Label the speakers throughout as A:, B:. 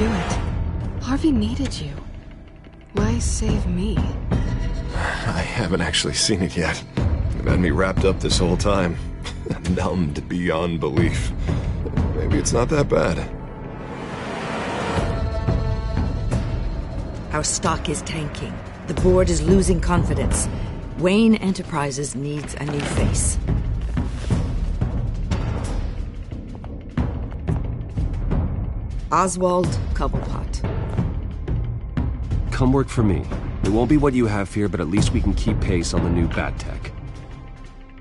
A: do it? Harvey needed you. Why save me?
B: I haven't actually seen it yet. They've had me wrapped up this whole time. Numbed beyond belief. Maybe it's not that bad.
C: Our stock is tanking. The board is losing confidence. Wayne Enterprises needs a new face. Oswald Cobblepot.
D: Come work for me. It won't be what you have here, but at least we can keep pace on the new bat tech.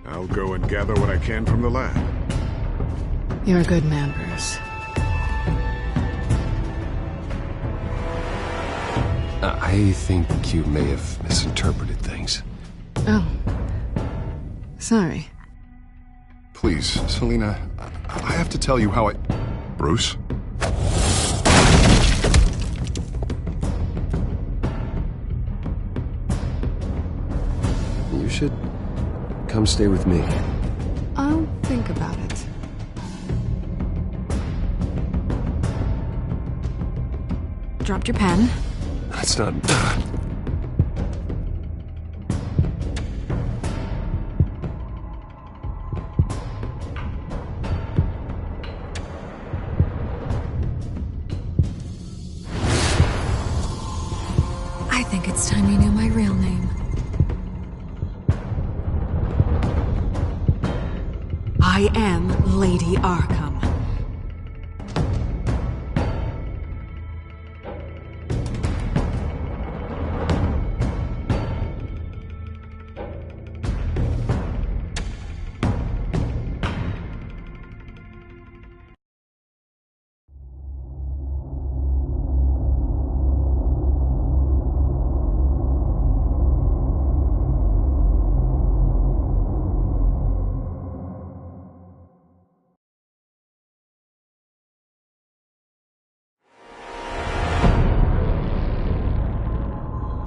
E: I'll go and gather what I can from the lab.
A: You're a good man, Bruce.
D: I think you may have misinterpreted things.
A: Oh. Sorry.
E: Please, Selina, I have to tell you how I... Bruce?
D: You should come stay with me.
A: I'll think about it. Dropped your pen.
D: That's not...
A: I think it's time you knew my real name. I am Lady Arkham.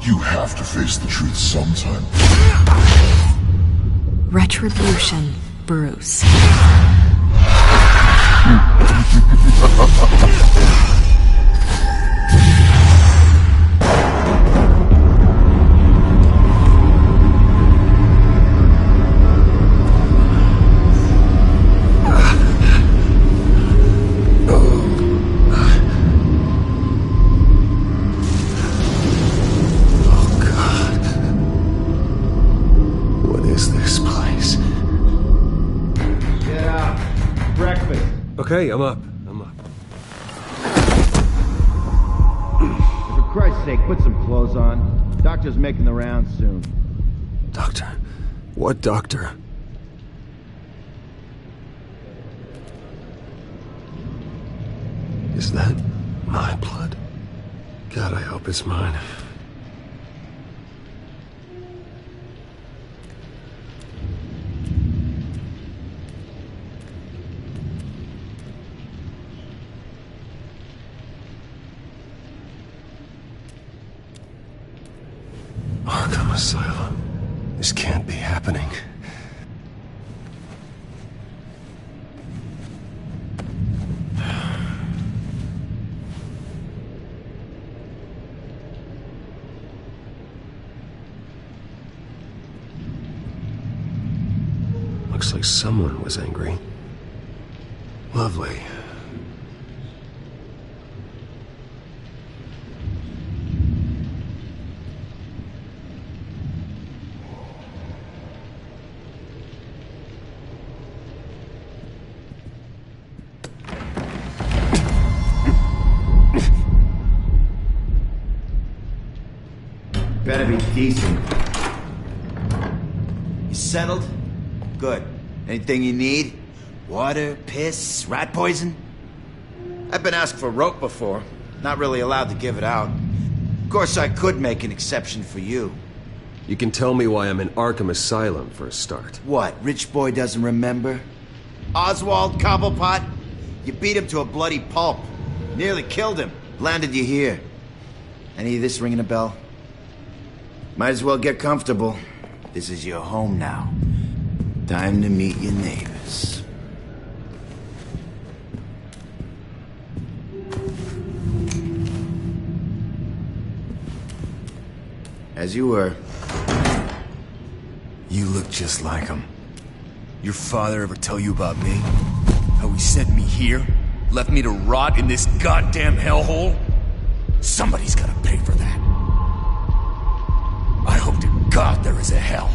F: You have to face the truth sometime.
A: Retribution, Bruce.
D: Okay, I'm up.
G: For Christ's sake, put some clothes on. Doctor's making the rounds soon.
D: Doctor? What doctor? Is that my blood? God, I hope it's mine. Arkham Asylum. This can't be happening. Looks like someone was angry. Lovely.
G: Better be decent. You settled? Good. Anything you need? Water, piss, rat poison? I've been asked for rope before. Not really allowed to give it out. Of course, I could make an exception for you.
D: You can tell me why I'm in Arkham Asylum for a start.
G: What, rich boy doesn't remember? Oswald Cobblepot? You beat him to a bloody pulp. Nearly killed him. Landed you here. Any of this ringing a bell? Might as well get comfortable. This is your home now. Time to meet your neighbors. As you were.
H: You look just like him. Your father ever tell you about me? How he sent me here? Left me to rot in this goddamn hellhole? Somebody's gotta pay for that. I hope to God there is a hell.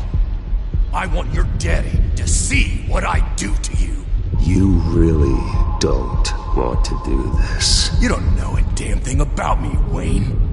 H: I want your daddy to see what I do to you.
D: You really don't want to do this.
H: You don't know a damn thing about me, Wayne.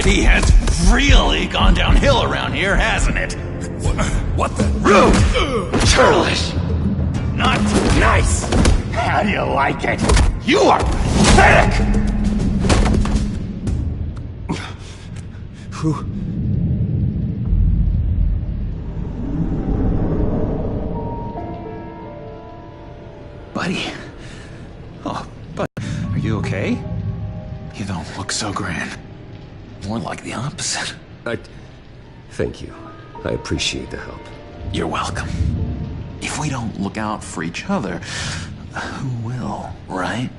I: He has really gone downhill around here, hasn't it?
H: What the?
I: Rude! Churlish! Not nice! How do you like it? You are pathetic! Buddy? Oh, buddy, are you okay? You don't look so grand. More like the opposite.
D: Thank you. I appreciate the help.
I: You're welcome. If we don't look out for each other, who will, right?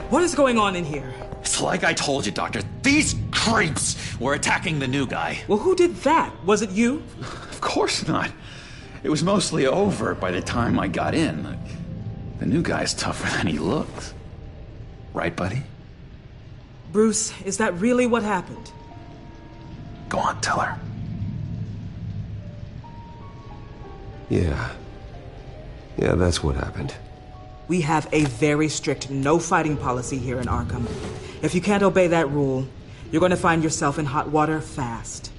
J: What is going on in here?
I: It's like I told you, Doctor. These creeps were attacking the new guy.
J: Well, who did that? Was it you?
I: Of course not. It was mostly over by the time I got in. The new guy's tougher than he looks. Right, buddy?
J: Bruce, is that really what happened?
I: Go on, tell her.
D: Yeah, that's what happened.
J: We have a very strict no fighting policy here in Arkham. If you can't obey that rule, you're going to find yourself in hot water fast.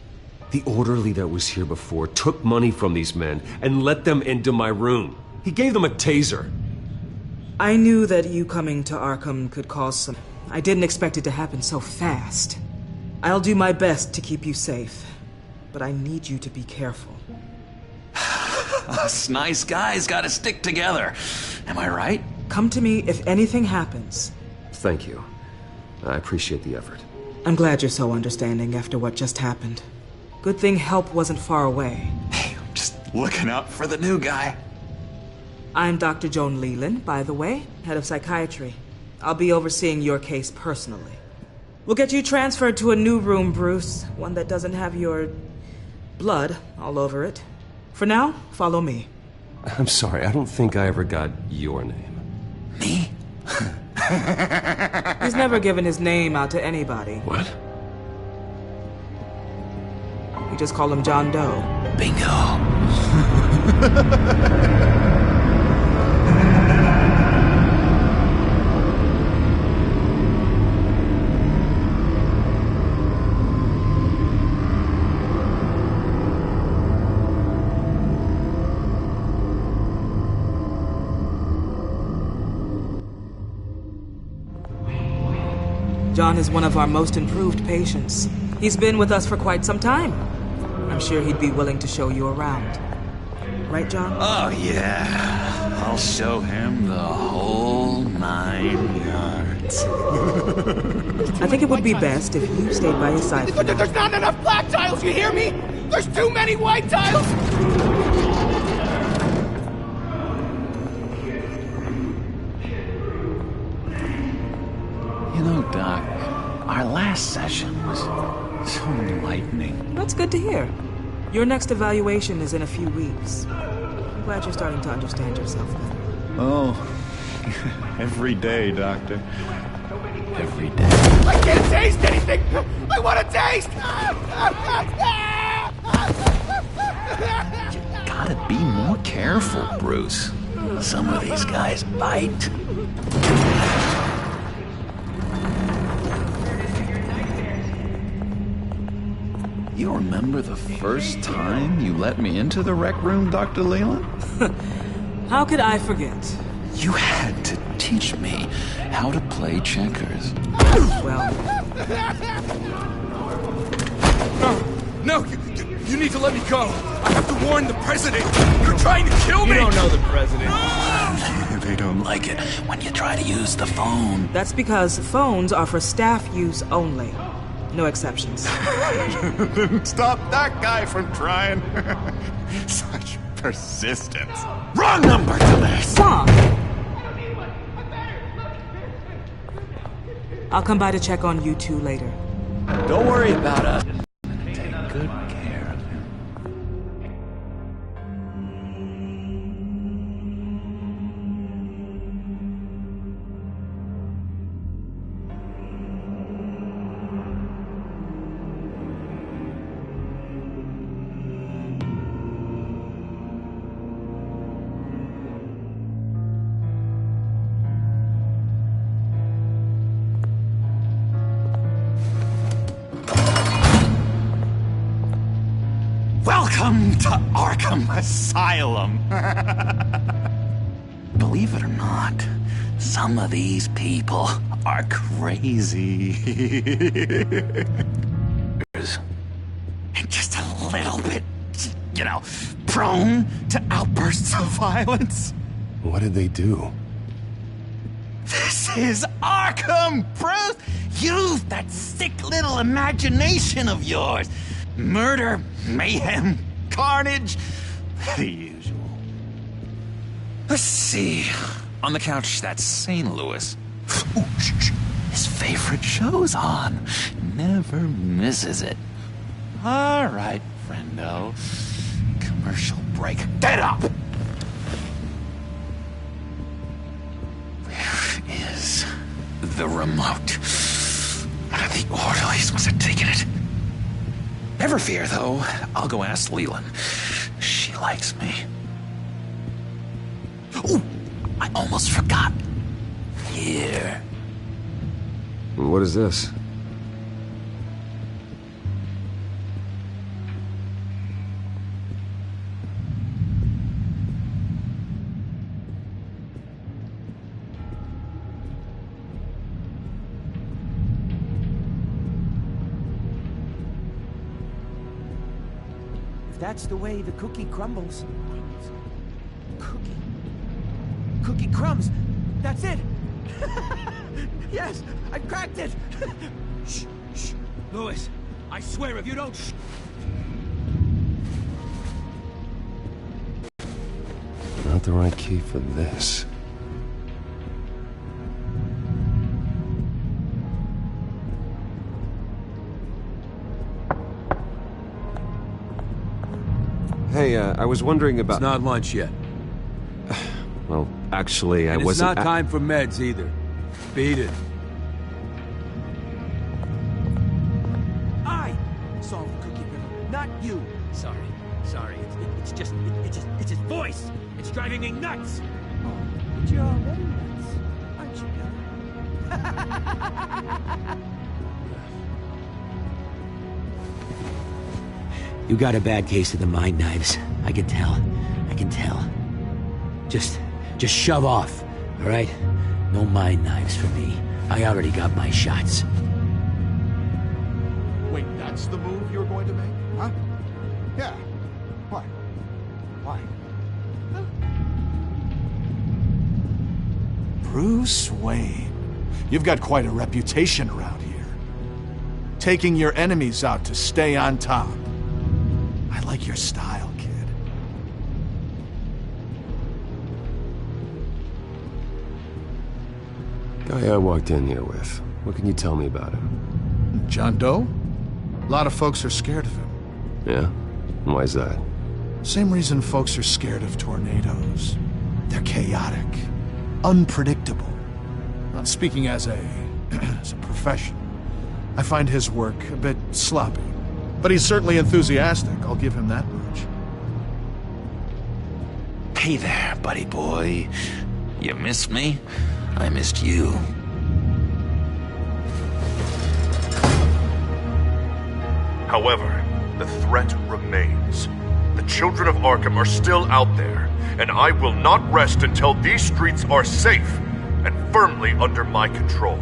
D: The orderly that was here before took money from these men and let them into my room. He gave them a taser.
J: I knew that you coming to Arkham could cause some... I didn't expect it to happen so fast. I'll do my best to keep you safe, but I need you to be careful.
I: Us nice guys gotta stick together. Am I right?
J: Come to me if anything happens.
D: Thank you. I appreciate the effort.
J: I'm glad you're so understanding after what just happened. Good thing help wasn't far away.
I: Hey, I'm just looking out for the new guy.
J: I'm Dr. Joan Leland, by the way, head of psychiatry. I'll be overseeing your case personally. We'll get you transferred to a new room, Bruce. One that doesn't have your... blood all over it. For now, follow me.
D: I'm sorry, I don't think I ever got your name.
I: Me?
J: He's never given his name out to anybody.
D: What?
J: We just call him John Doe.
I: Bingo.
J: John is one of our most improved patients. He's been with us for quite some time. I'm sure he'd be willing to show you around. Right, John?
I: Oh, yeah. I'll show him the whole 9 yards.
J: I think it would be best if you stayed by his side.
K: There's not enough black tiles, you hear me? There's too many white tiles!
I: You know, Doc, our last session was so enlightening.
J: That's good to hear. Your next evaluation is in a few weeks. I'm glad you're starting to understand yourself better.
I: Oh, every day, Doctor. Every day.
K: I can't taste anything! I want to taste!
I: You gotta be more careful, Bruce. Some of these guys bite. You remember the first time you let me into the rec room, Dr. Leland?
J: How could I forget?
I: You had to teach me how to play checkers.
J: Well,
H: No, you need to let me go. I have to warn the president. You're trying to kill me.
I: You don't know the president.
H: They don't like it when you try to use the phone.
J: That's because phones are for staff use only. No exceptions.
E: Stop that guy from trying. Such persistence.
H: Wrong number to this.
J: Wrong. I'll come by to check on you two later.
I: Don't worry about us.
H: Take good care of him. Welcome to Arkham Asylum. Believe it or not, some of these people are crazy. Just a little bit, prone to outbursts of violence.
E: What did they do?
H: This is Arkham, Bruce! Use that sick little imagination of yours. Murder, mayhem, carnage, the usual. Let's see. On the couch, that's St. Louis. Ooh, shh. His favorite show's on. Never misses it. All right, friendo. Commercial break. Get up! Where is the remote? The orderlies must have taken it. Never fear, though. I'll go ask Leland. She likes me. Ooh, I almost forgot. Here.
D: What is this?
L: That's the way the cookie crumbles. Cookie crumbs. That's it. Yes, I cracked it. Shh, shh. Louis, I swear if you don't
E: Not the right key for this.
D: Hey, I was wondering about...
I: It's not lunch yet.
D: Well, actually, I wasn't...
I: It's not time for meds either. Beat it.
L: I solved the cookie riddle, not you. Sorry. It's his voice. It's driving me nuts. Oh, but you're already nuts, aren't you, Billy? You got a bad case of the mind knives. I can tell. Just shove off, all right? No mind knives for me. I already got my shots.
E: Wait, that's the move you're going to make? Huh? Yeah. Why? Huh? Bruce Wayne. You've got quite a reputation around here. Taking your enemies out to stay on top. I like your style, kid.
B: Guy I walked in here with. What can you tell me about him?
E: John Doe? A lot of folks are scared of him.
B: Yeah? And why's that?
E: Same reason folks are scared of tornadoes. They're chaotic, unpredictable. Not speaking as a profession, I find his work a bit sloppy. But he's certainly enthusiastic, I'll give him that much.
H: Hey there, buddy boy. You missed me? I missed you.
M: However, the threat remains. The children of Arkham are still out there, and I will not rest until these streets are safe and firmly under my control.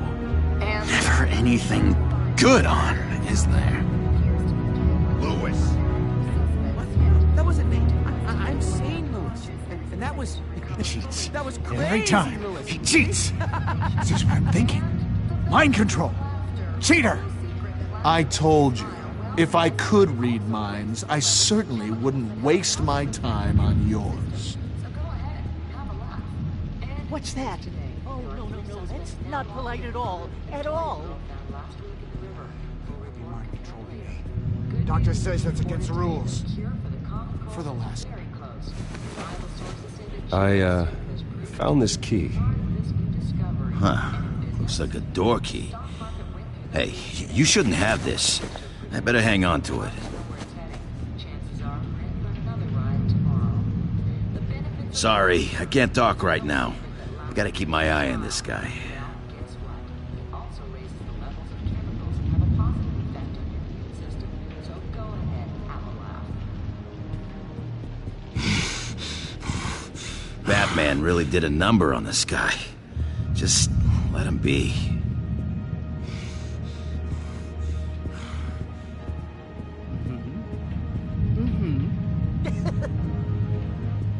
H: Never anything good on, is there?
L: was...
E: Cheats.
L: That was crazy,
E: Every time.
L: Lewis.
E: He cheats. This is what I'm thinking. Mind control. Cheater. I told you, if I could read minds, I certainly wouldn't waste my time on yours.
N: What's that? Oh, no, that's not polite at all. At all.
E: Mind controlling me. Doctor says that's against the rules. For the last...
D: I, found this key.
H: Huh. Looks like a door key. Hey, you shouldn't have this. I better hang on to it. Sorry, I can't talk right now. I gotta keep my eye on this guy. Batman really did a number on this guy. Just let him be.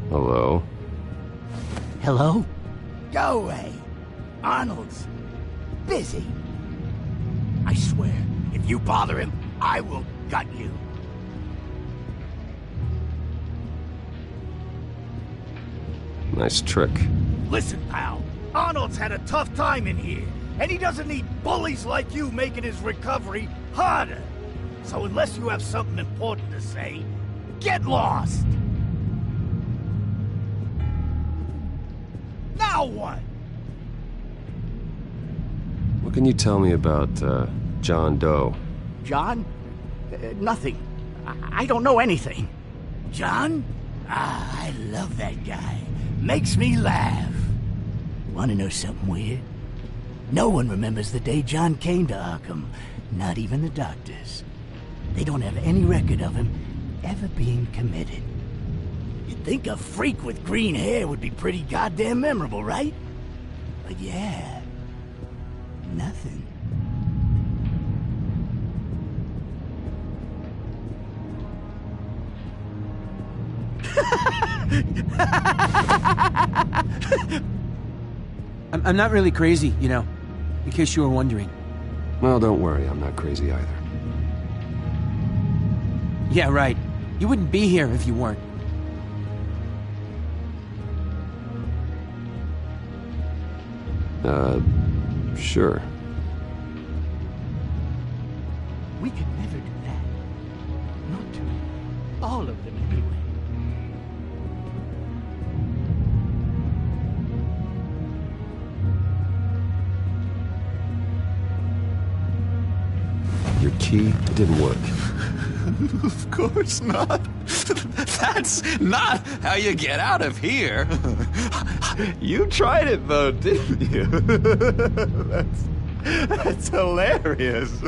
D: Hello?
N: Hello? Go away. Arnold's busy. I swear, if you bother him, I will gut you.
D: Nice trick.
N: Listen, pal. Arnold's had a tough time in here, and he doesn't need bullies like you making his recovery harder. So unless you have something important to say, get lost. Now what?
D: What can you tell me about, John Doe?
N: John? Nothing. I don't know anything. John? Ah, I love that guy. Makes me laugh. Want to know something weird? No one remembers the day John came to Arkham. Not even the doctors. They don't have any record of him ever being committed. You'd think a freak with green hair would be pretty goddamn memorable, right? But yeah, nothing.
L: I'm not really crazy, you know, in case you were wondering.
D: Well, don't worry, I'm not crazy either.
L: Yeah, right. You wouldn't be here if you weren't.
D: Sure.
N: We could never do that. Not to all of them, anyway.
D: Your key didn't work.
I: Of course not. That's not how you get out of here.
O: You tried it though, didn't you? That's hilarious.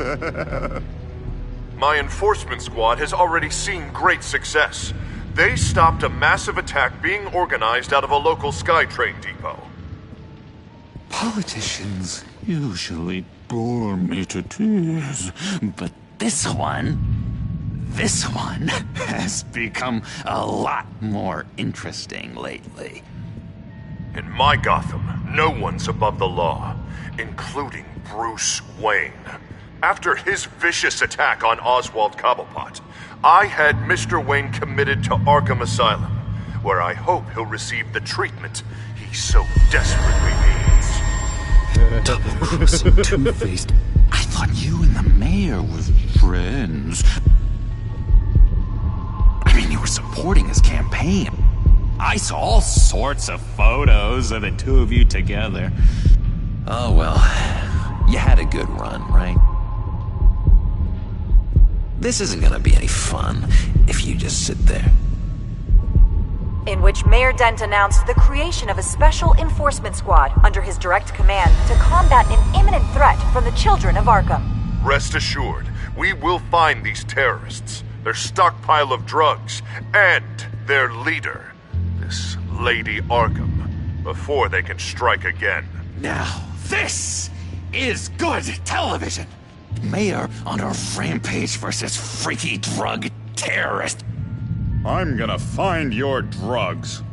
M: My enforcement squad has already seen great success. They stopped a massive attack being organized out of a local SkyTrain depot.
I: Politicians usually bore me to tears, but this one has become a lot more interesting lately.
M: In my Gotham, no one's above the law, including Bruce Wayne. After his vicious attack on Oswald Cobblepot, I had Mr. Wayne committed to Arkham Asylum, where I hope he'll receive the treatment he so desperately needs.
I: Double-crossing Two-Faced. I thought you and the mayor were friends. I mean, you were supporting his campaign. I saw all sorts of photos of the two of you together.
H: Oh well, you had a good run, right? This isn't gonna be any fun if you just sit there.
P: In which Mayor Dent announced the creation of a special enforcement squad under his direct command to combat an imminent threat from the children of Arkham.
M: Rest assured, we will find these terrorists, their stockpile of drugs, and their leader, this Lady Arkham, before they can strike again.
I: Now, this is good television. Mayor on a rampage versus freaky drug terrorist.
Q: I'm gonna find your drugs.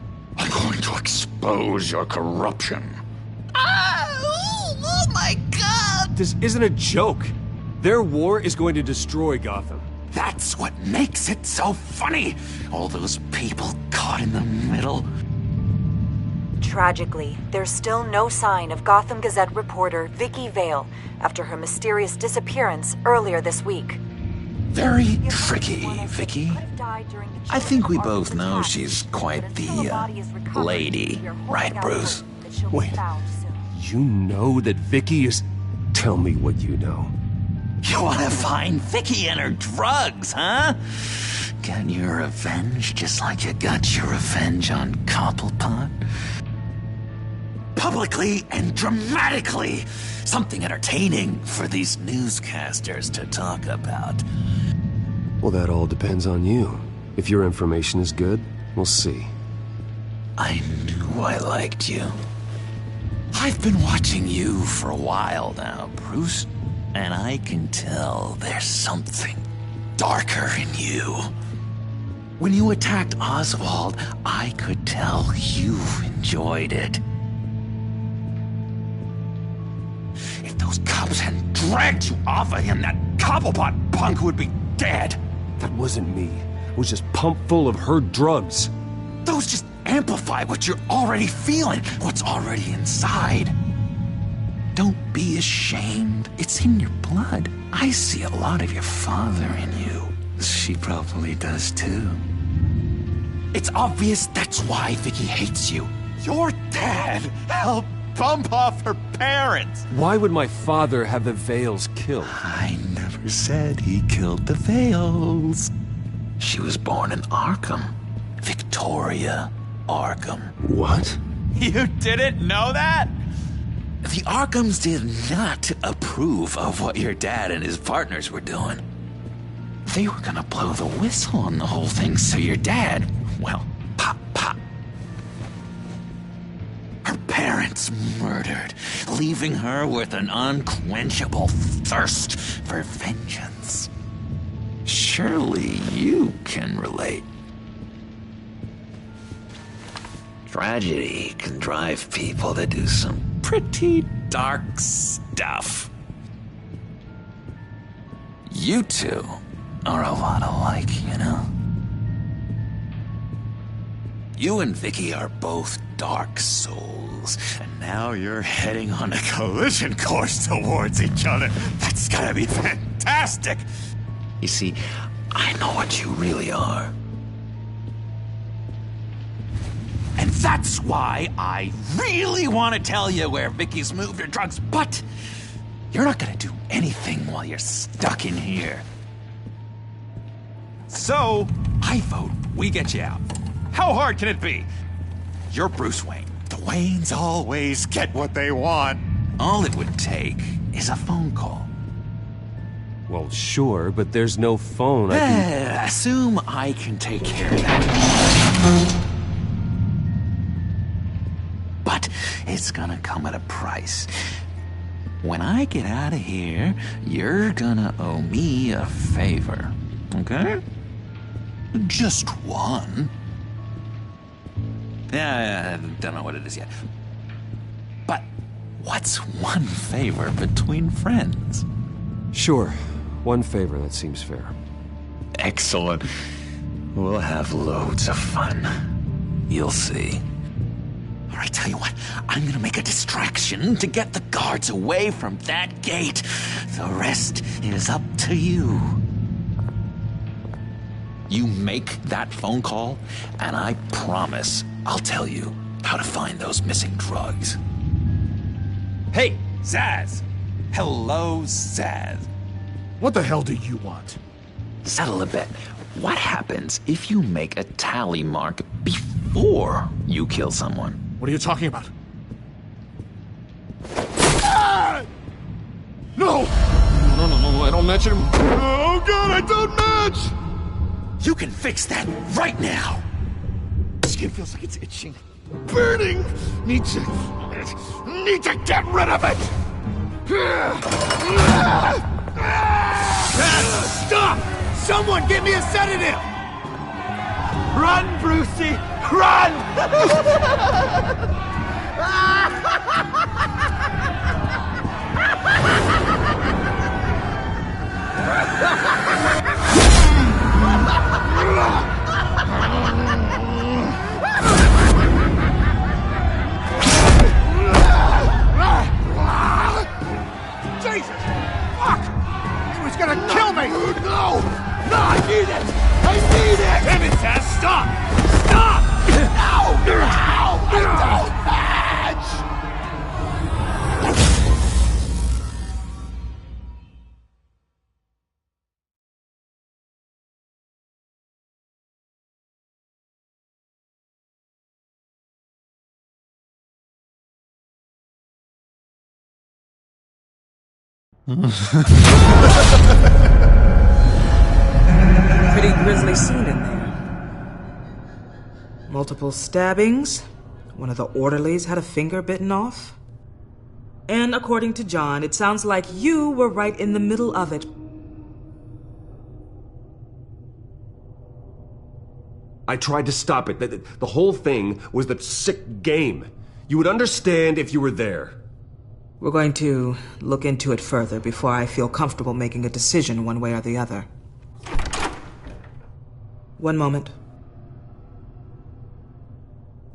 H: going to expose your corruption.
K: Oh my god!
D: This isn't a joke. Their war is going to destroy Gotham.
H: That's what makes it so funny. All those people caught in the middle.
P: Tragically, there's still no sign of Gotham Gazette reporter Vicky Vale after her mysterious disappearance earlier this week.
H: Very tricky, Vicky. I think we both know she's quite the, lady, right, Bruce?
D: Wait, you know that Vicky is... Tell me what you know.
H: You want to find Vicky and her drugs, huh? Get your revenge just like you got your revenge on Cobblepot? Publicly and dramatically! Something entertaining for these newscasters to talk about.
D: Well, that all depends on you. If your information is good, we'll see.
H: I knew I liked you. I've been watching you for a while now, Bruce, and I can tell there's something darker in you. When you attacked Oswald, I could tell you enjoyed it. If those cops hadn't dragged you off of him, that Cobblepot punk would be dead.
D: That wasn't me. It was just pumped full of her drugs.
H: Those just amplify what you're already feeling, what's already inside. Don't be ashamed. It's in your blood. I see a lot of your father in you. She probably does too. It's obvious that's why Vicky hates you. Your dad helped bump off her parents.
D: Why would my father have the Vales killed?
H: I never said he killed the Vales. She was born in Arkham. Victoria Arkham.
D: What?
H: You didn't know that? The Arkhams did not approve of what your dad and his partners were doing. They were gonna blow the whistle on the whole thing, so your dad, well, pop. Her parents murdered, leaving her with an unquenchable thirst for vengeance. Surely you can relate. Tragedy can drive people to do some pretty dark stuff. You two are a lot alike, you know? You and Vicky are both dark souls, and now you're heading on a collision course towards each other. That's gotta be fantastic! You see, I know what you really are. And that's why I really want to tell you where Vicky's moved her drugs, but you're not gonna do anything while you're stuck in here. So, I vote we get you out. How hard can it be? You're Bruce Wayne. The Waynes always get what they want. All it would take is a phone call.
D: Well, sure, but there's no phone.
H: Assume I can take care of that. But it's gonna come at a price. When I get out of here, you're gonna owe me a favor, okay? Just one. Yeah, I don't know what it is yet. But what's one favor between friends?
D: Sure. One favor, that seems fair.
H: Excellent. We'll have loads of fun. You'll see. All right, tell you what, I'm gonna make a distraction to get the guards away from that gate. The rest is up to you. You make that phone call, and I promise I'll tell you how to find those missing drugs. Hey, Zsasz! Hello, Zsasz.
E: What the hell do you want?
H: Settle a bet. What happens if you make a tally mark before you kill someone?
E: What are you talking about? Ah! No! No, I don't match him. Oh god, I don't match!
H: You can fix that right now!
E: Skin feels like it's itching. Burning! Need to get rid of it!
K: Stop! Someone get me a sedative! Run, Brucey! Jesus! Fuck! He was gonna kill me! No! No, I need it! I need it! Damn it, Taz! Stop! Stop! No! No! I don't match!
J: Pretty grisly scene in there. Multiple stabbings. One of the orderlies had a finger bitten off. And according to John, it sounds like you were right in the middle of it.
D: I tried to stop it. The whole thing was the sick game. You would understand if you were there.
J: We're going to look into it further before I feel comfortable making a decision one way or the other. One moment.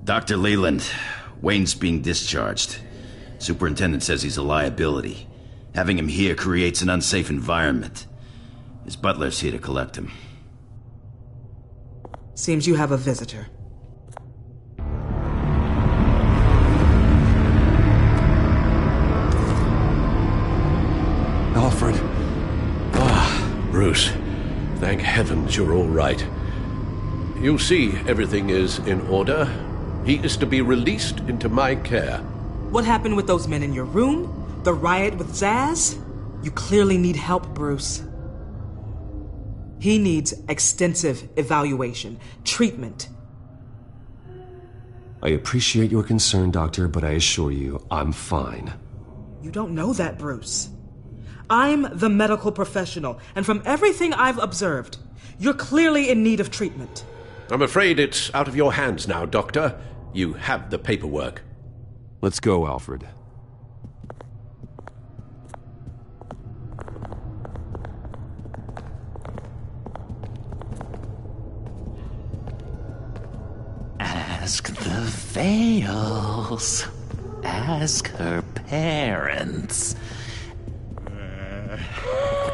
Q: Dr. Leland, Wayne's being discharged. Superintendent says he's a liability. Having him here creates an unsafe environment. His butler's here to collect him.
J: Seems you have a visitor.
R: Alfred. Bruce. Thank heavens you're all right. You see, everything is in order. He is to be released into my care.
J: What happened with those men in your room? The riot with Zaz? You clearly need help, Bruce. He needs extensive evaluation, treatment.
D: I appreciate your concern, Doctor, but I assure you, I'm fine.
J: You don't know that, Bruce. I'm the medical professional, and from everything I've observed, you're clearly in need of treatment.
R: I'm afraid it's out of your hands now, Doctor. You have the paperwork.
D: Let's go, Alfred.
H: Ask the Vales. Ask her parents.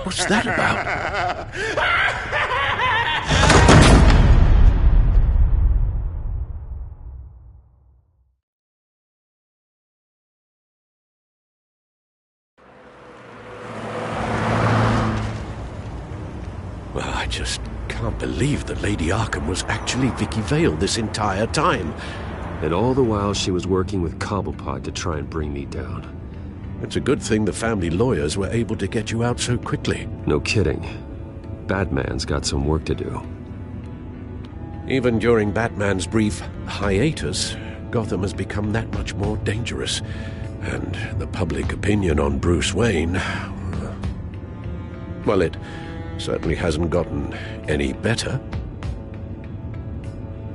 R: What's that about? Well, I just can't believe that Lady Arkham was actually Vicky Vale this entire time.
D: And all the while she was working with Cobblepot to try and bring me down.
R: It's a good thing the family lawyers were able to get you out so quickly.
D: No kidding. Batman's got some work to do.
R: Even during Batman's brief hiatus, Gotham has become that much more dangerous. And the public opinion on Bruce Wayne... well, it certainly hasn't gotten any better.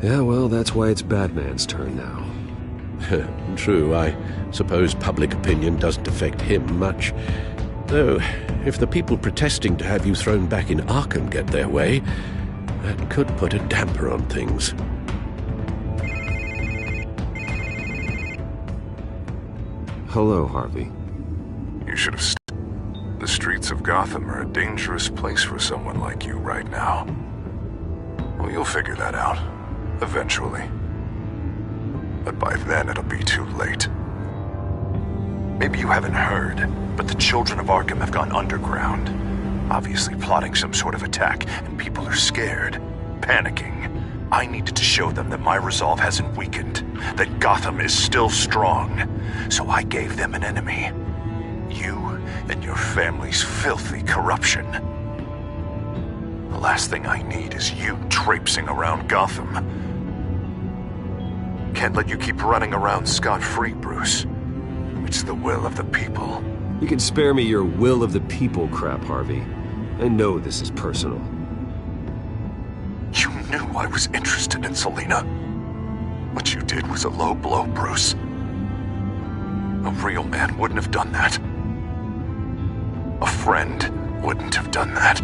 D: Yeah, well, that's why it's Batman's turn now.
R: True, I suppose public opinion doesn't affect him much. Though, if the people protesting to have you thrown back in Arkham get their way, that could put a damper on things.
D: Hello, Harvey.
M: You should have The streets of Gotham are a dangerous place for someone like you right now. Well, you'll figure that out. Eventually. But by then it'll be too late. Maybe you haven't heard, but the children of Arkham have gone underground. Obviously plotting some sort of attack, and people are scared, panicking. I needed to show them that my resolve hasn't weakened, that Gotham is still strong. So I gave them an enemy. You and your family's filthy corruption. The last thing I need is you traipsing around Gotham. Can't let you keep running around scot-free, Bruce. It's the will of the people.
D: You can spare me your will of the people crap, Harvey. I know this is personal.
M: You knew I was interested in Selina. What you did was a low blow, Bruce. A real man wouldn't have done that. A friend wouldn't have done that.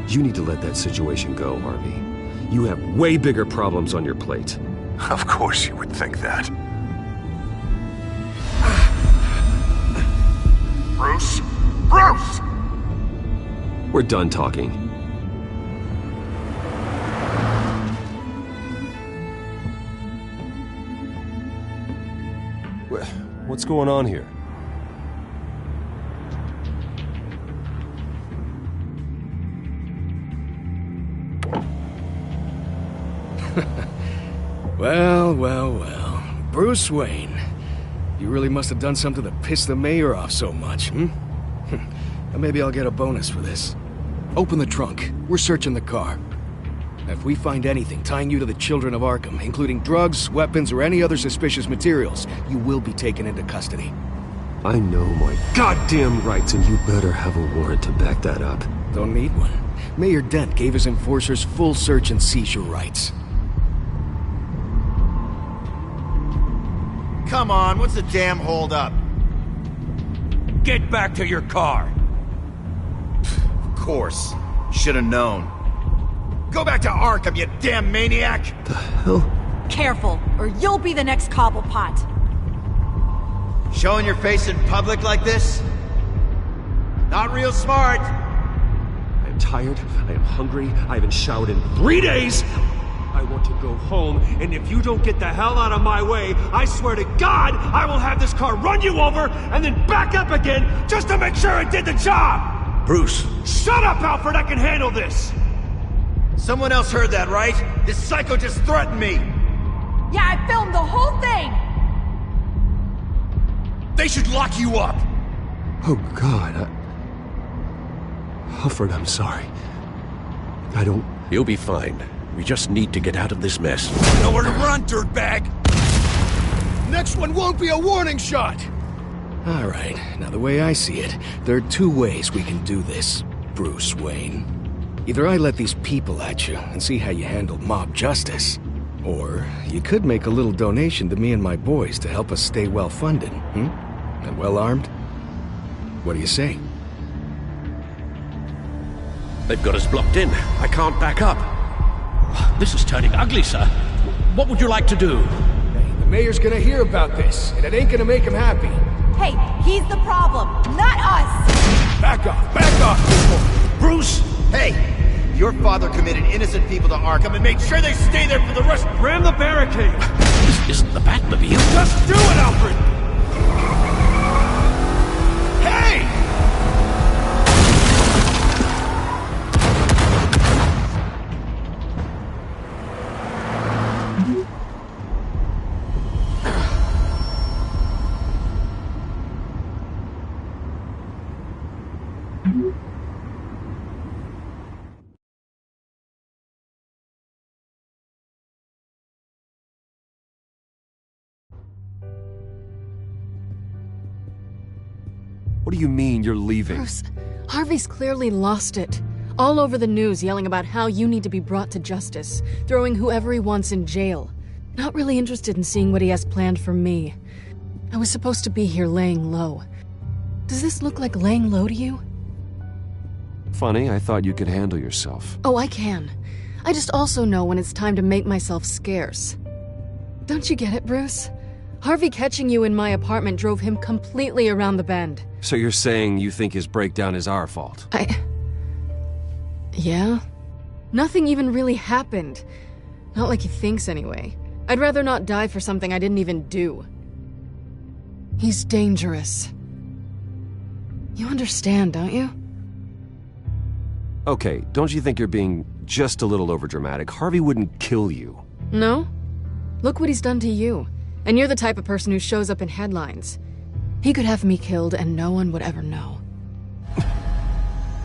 D: You need to let that situation go, Harvey. You have way bigger problems on your plate.
M: Of course you would think that. Bruce? Bruce!
D: We're done talking. What's going on here?
L: Well. Bruce Wayne. You really must have done something to piss the mayor off so much, hmm? Maybe I'll get a bonus for this. Open the trunk. We're searching the car. If we find anything tying you to the Children of Arkham, including drugs, weapons, or any other suspicious materials, you will be taken into custody.
D: I know my goddamn rights, and you better have a warrant to back that up.
L: Don't need one. Mayor Dent gave his enforcers full search and seizure rights.
G: Come on, what's the damn holdup?
H: Get back to your car.
G: Of course. Should've known. Go back to Arkham, you damn maniac!
D: The hell?
P: Careful, or you'll be the next Cobblepot.
G: Showing your face in public like this? Not real smart.
D: I am tired, I am hungry, I haven't showered in 3 days! I want to go home, and if you don't get the hell out of my way, I swear to God, I will have this car run you over, and then back up again, just to make sure it did the job!
N: Bruce.
D: Shut up, Alfred, I can handle this!
G: Someone else heard that, right? This psycho just threatened me!
P: Yeah, I filmed the whole thing!
G: They should lock you up!
D: Oh, God, Alfred, I'm sorry. I don't...
R: You'll be fine. We just need to get out of this mess.
K: Nowhere to run, dirtbag!
L: Next one won't be a warning shot! Alright, now the way I see it, there are two ways we can do this, Bruce Wayne. Either I let these people at you and see how you handle mob justice, or you could make a little donation to me and my boys to help us stay well-funded, and well-armed? What do you say?
R: They've got us blocked in. I can't back up.
N: This is turning ugly, sir. What would you like to do?
L: Hey, the mayor's gonna hear about this, and it ain't gonna make him happy.
P: Hey, he's the problem, not us!
L: Back off, people!
N: Bruce!
G: Hey! Your father committed innocent people to Arkham and made sure they stay there for the rest—
D: Ram the barricade!
N: This isn't the Batmobile.
D: Just do it, Alfred!
G: Hey!
D: What do you mean you're leaving?
A: Bruce, Harvey's clearly lost it. All over the news yelling about how you need to be brought to justice, throwing whoever he wants in jail. Not really interested in seeing what he has planned for me. I was supposed to be here laying low. Does this look like laying low to you?
D: Funny, I thought you could handle yourself.
A: Oh, I can. I just also know when it's time to make myself scarce. Don't you get it, Bruce? Harvey catching you in my apartment drove him completely around the bend.
D: So you're saying you think his breakdown is our fault?
A: Yeah? Nothing even really happened. Not like he thinks, anyway. I'd rather not die for something I didn't even do. He's dangerous. You understand, don't you?
D: Okay, don't you think you're being just a little overdramatic? Harvey wouldn't kill you.
A: No? Look what he's done to you. And you're the type of person who shows up in headlines. He could have me killed and no one would ever know.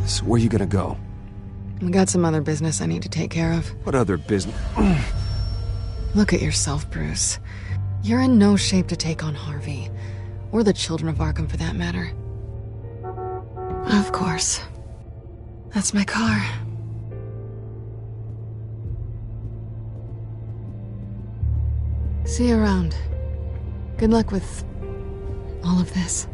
D: So where are you gonna go?
A: I got some other business I need to take care of.
D: What other business?
A: Look at yourself, Bruce. You're in no shape to take on Harvey. Or the Children of Arkham, for that matter. Of course. That's my car. See you around. Good luck with all of this.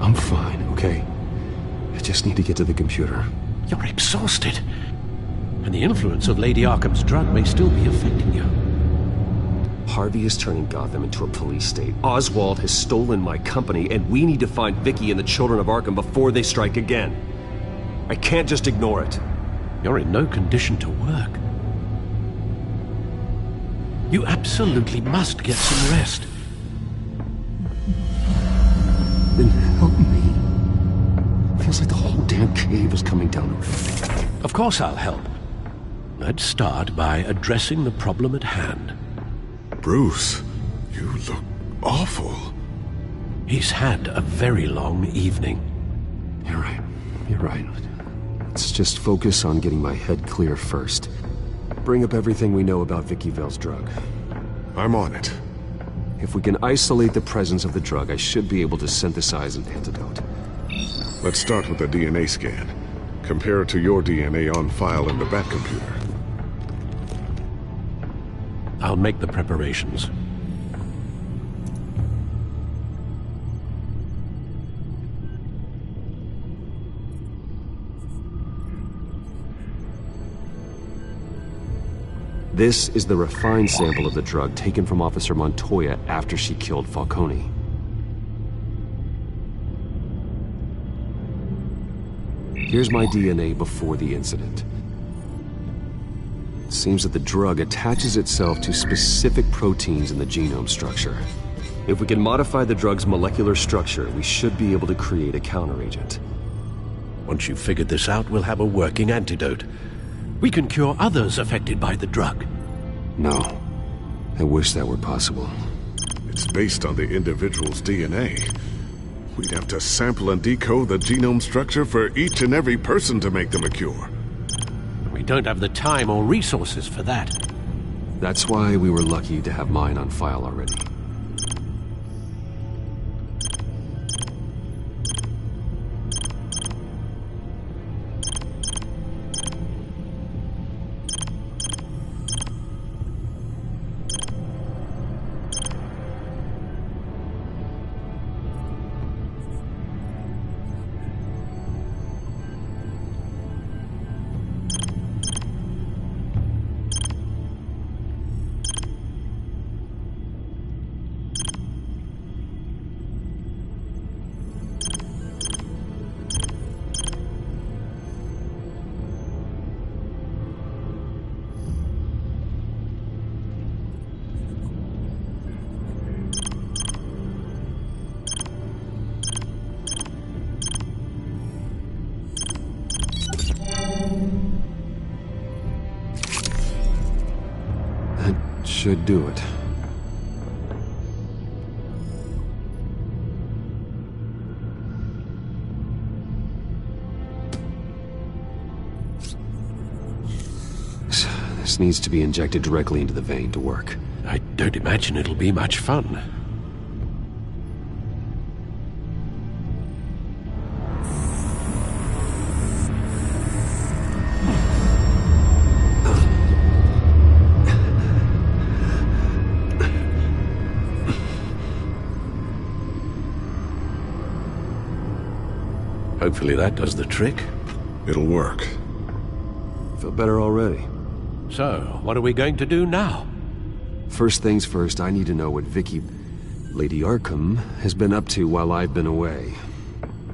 L: I'm fine, okay? I just need to get to the computer.
R: You're exhausted. And the influence of Lady Arkham's drug may still be affecting you.
S: Harvey is turning Gotham into a police state. Oswald has stolen my company, and we need to find Vicky and the children of Arkham before they strike again. I can't just ignore it.
R: You're in no condition to work. You absolutely must get some rest.
S: Then help me. Feels like the whole damn cave is coming down around me.
R: Of course I'll help. Let's start by addressing the problem at hand.
B: Bruce, you look awful.
R: He's had a very long evening.
S: You're right. Let's just focus on getting my head clear first. Bring up everything we know about Vicky Vale's drug.
B: I'm on it.
S: If we can isolate the presence of the drug, I should be able to synthesize an antidote.
B: Let's start with a DNA scan. Compare it to your DNA on file in the Batcomputer.
R: I'll make the preparations.
S: This is the refined sample of the drug taken from Officer Montoya after she killed Falcone. Here's my DNA before the incident. It seems that the drug attaches itself to specific proteins in the genome structure. If we can modify the drug's molecular structure, we should be able to create a counteragent.
R: Once you've figured this out, we'll have a working antidote. We can cure others affected by the drug.
S: No. I wish that were possible.
B: It's based on the individual's DNA. We'd have to sample and decode the genome structure for each and every person to make them a cure.
R: We don't have the time or resources for that.
S: That's why we were lucky to have mine on file already. Should do it. This needs to be injected directly into the vein to work.
R: I don't imagine it'll be much fun. Hopefully that does the trick.
B: It'll work.
S: Feel better already.
R: So, what are we going to do now?
S: First things first, I need to know what Vicky, Lady Arkham, has been up to while I've been away.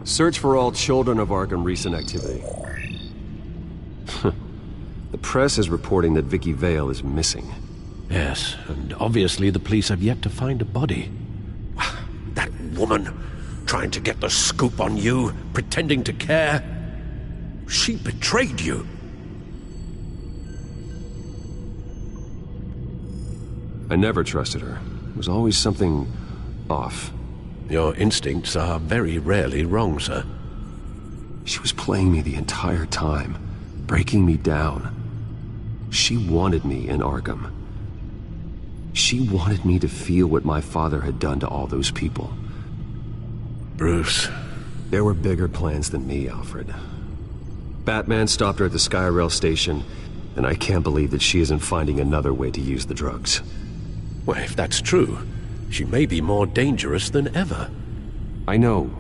S: Search for all children of Arkham recent activity. The press is reporting that Vicky Vale is missing.
R: Yes, and obviously the police have yet to find a body. That woman, trying to get the scoop on you, pretending to care. She betrayed you.
S: I never trusted her. There was always something off.
R: Your instincts are very rarely wrong, sir.
S: She was playing me the entire time, breaking me down. She wanted me in Arkham. She wanted me to feel what my father had done to all those people.
R: Bruce.
S: There were bigger plans than me, Alfred. Batman stopped her at the Skyrail station, and I can't believe that she isn't finding another way to use the drugs.
R: Well, if that's true, she may be more dangerous than ever.
S: I know.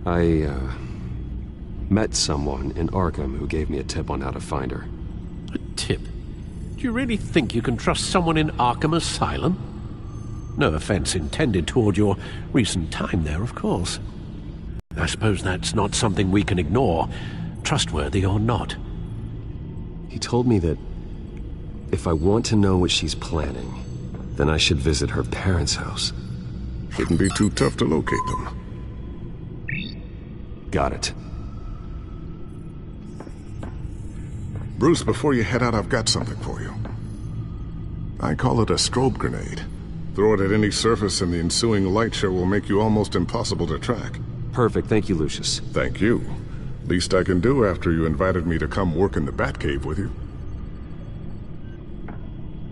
S: I met someone in Arkham who gave me a tip on how to find her.
R: A tip? Do you really think you can trust someone in Arkham Asylum? No offense intended toward your recent time there, of course. I suppose that's not something we can ignore, trustworthy or not.
S: He told me that if I want to know what she's planning, then I should visit her parents' house.
B: Shouldn't be too tough to locate them.
S: Got it.
B: Bruce, before you head out, I've got something for you. I call it a strobe grenade. Throw it at any surface and the ensuing light show will make you almost impossible to track.
S: Perfect, thank you, Lucius.
B: Thank you. Least I can do after you invited me to come work in the Batcave with you.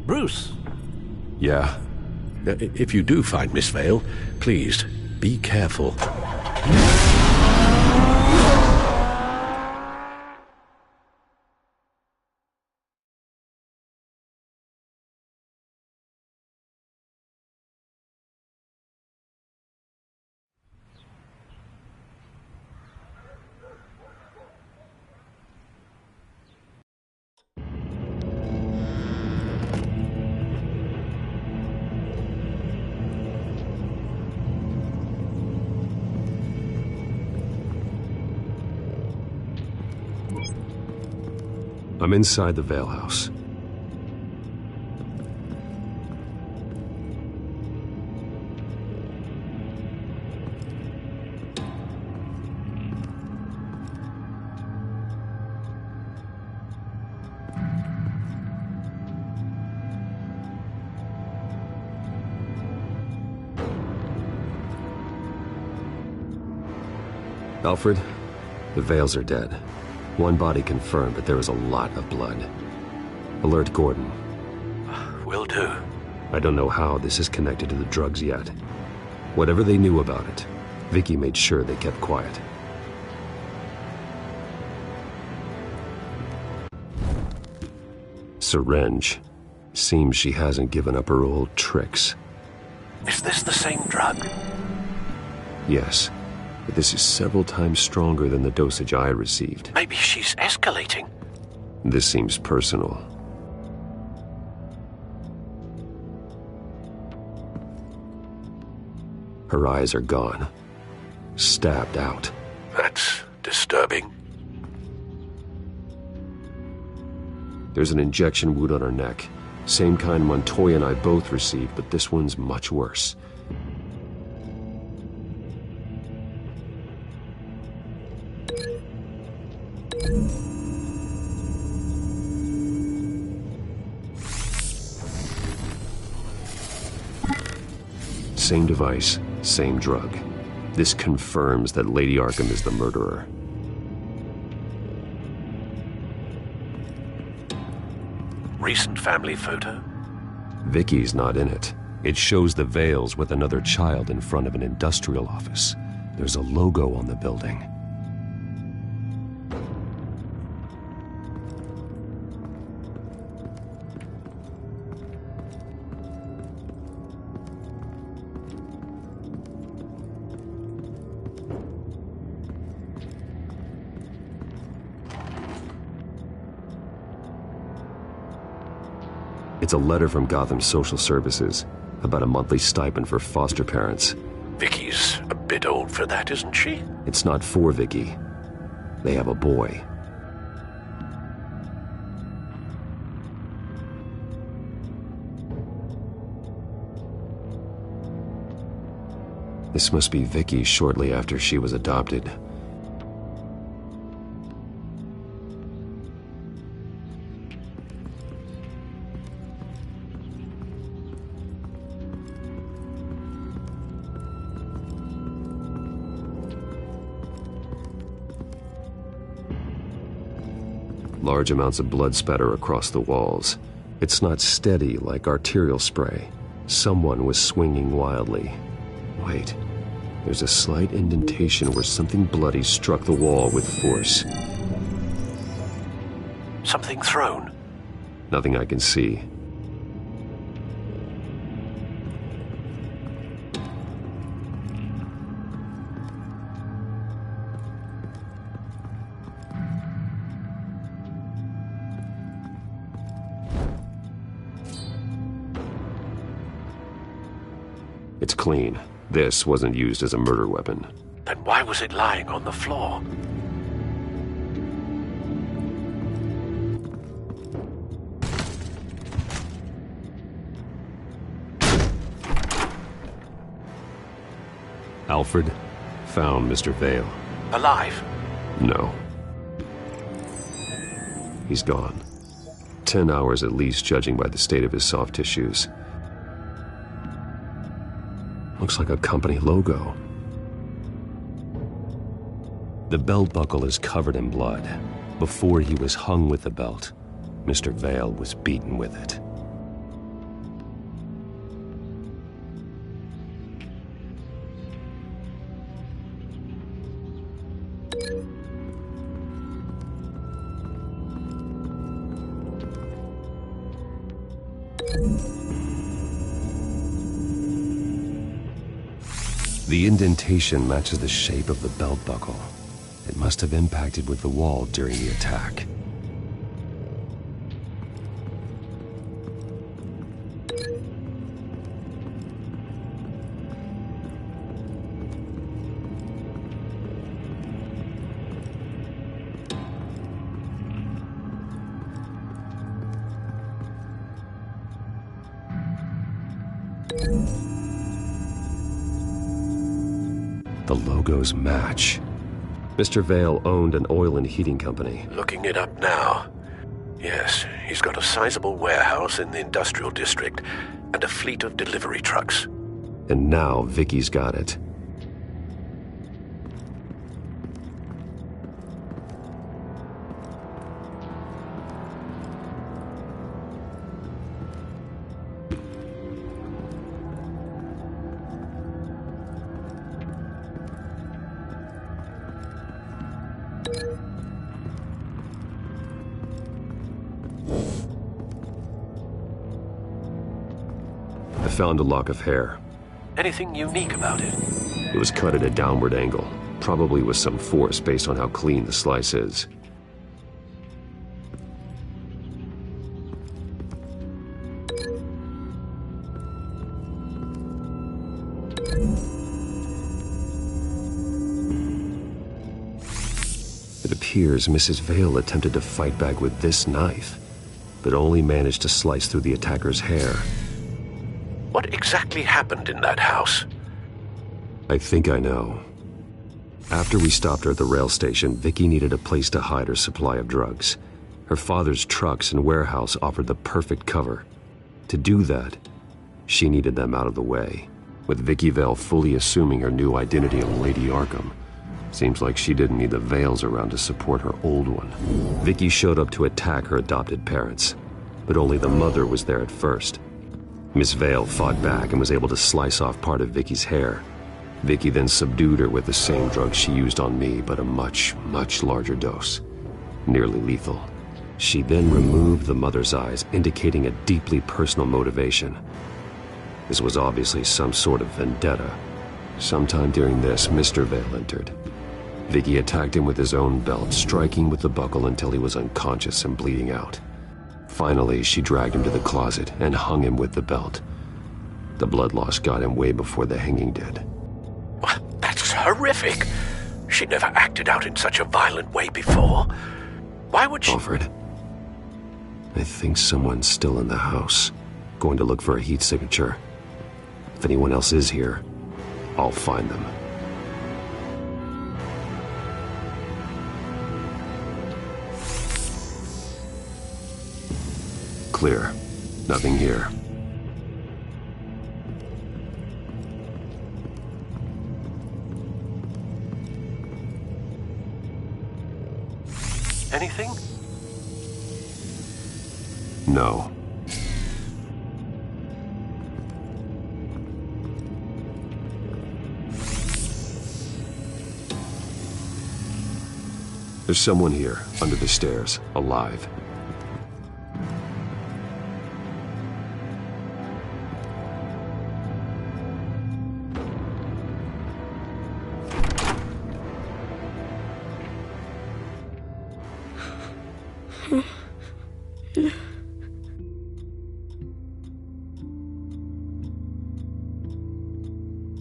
R: Bruce?
S: Yeah?
R: If you do find Miss Vale, please, be careful.
S: I'm inside the Vale House. Alfred, the Vales are dead. One body confirmed, but there is a lot of blood. Alert Gordon.
R: Will do.
S: I don't know how this is connected to the drugs yet. Whatever they knew about it, Vicky made sure they kept quiet. Syringe. Seems she hasn't given up her old tricks.
R: Is this the same drug?
S: Yes. But this is several times stronger than the dosage I received.
R: Maybe she's escalating.
S: This seems personal. Her eyes are gone. Stabbed out.
R: That's disturbing.
S: There's an injection wound on her neck. Same kind Montoya and I both received, but this one's much worse. Same device, same drug. This confirms that Lady Arkham is the murderer.
R: Recent family photo?
S: Vicky's not in it. It shows the Vales with another child in front of an industrial office. There's a logo on the building. It's a letter from Gotham Social Services about a monthly stipend for foster parents.
R: Vicky's a bit old for that, isn't she?
S: It's not for Vicky. They have a boy. This must be Vicky shortly after she was adopted. Large amounts of blood spatter across the walls. It's not steady like arterial spray. Someone was swinging wildly. Wait, there's a slight indentation where something bloody struck the wall with force.
R: Something thrown?
S: Nothing I can see. It's clean. This wasn't used as a murder weapon.
R: Then why was it lying on the floor?
S: Alfred found Mr. Vale.
R: Alive?
S: No. He's gone. 10 hours at least, judging by the state of his soft tissues. Looks like a company logo. The belt buckle is covered in blood. Before he was hung with the belt, Mr. Vale was beaten with it. The indentation matches the shape of the belt buckle. It must have impacted with the wall during the attack. The logos match. Mr. Vale owned an oil and heating company.
R: Looking it up now. Yes, he's got a sizable warehouse in the industrial district and a fleet of delivery trucks.
S: And now Vicky's got it. I found a lock of hair.
R: Anything unique about it?
S: It was cut at a downward angle, probably with some force based on how clean the slice is. It appears Mrs. Vale attempted to fight back with this knife, but only managed to slice through the attacker's hair.
R: What exactly happened in that house?
S: I think I know. After we stopped her at the rail station, Vicky needed a place to hide her supply of drugs. Her father's trucks and warehouse offered the perfect cover. To do that, she needed them out of the way, with Vicky Vale fully assuming her new identity of Lady Arkham. Seems like she didn't need the Vales around to support her old one. Vicky showed up to attack her adopted parents, but only the mother was there at first. Miss Vale fought back and was able to slice off part of Vicky's hair. Vicky then subdued her with the same drug she used on me, but a much, much larger dose. Nearly lethal. She then removed the mother's eyes, indicating a deeply personal motivation. This was obviously some sort of vendetta. Sometime during this, Mr. Vale entered. Vicky attacked him with his own belt, striking with the buckle until he was unconscious and bleeding out. Finally, she dragged him to the closet and hung him with the belt. The blood loss got him way before the hanging did.
R: That's horrific. She never acted out in such a violent way before. Why would she—
S: Alfred, I think someone's still in the house. Going to look for a heat signature. If anyone else is here, I'll find them. Clear. Nothing here.
R: Anything?
S: No. There's someone here, under the stairs, alive.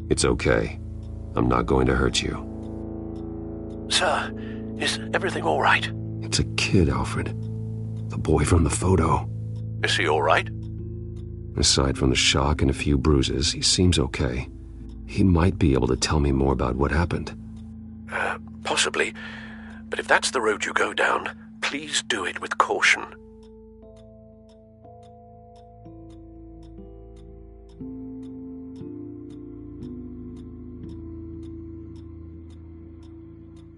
S: It's okay. I'm not going to hurt you.
R: Sir, is everything all right?
S: It's a kid, Alfred. The boy from the photo.
R: Is he all right?
S: Aside from the shock and a few bruises, he seems okay. He might be able to tell me more about what happened.
R: Possibly. But if that's the road you go down, please do it with caution.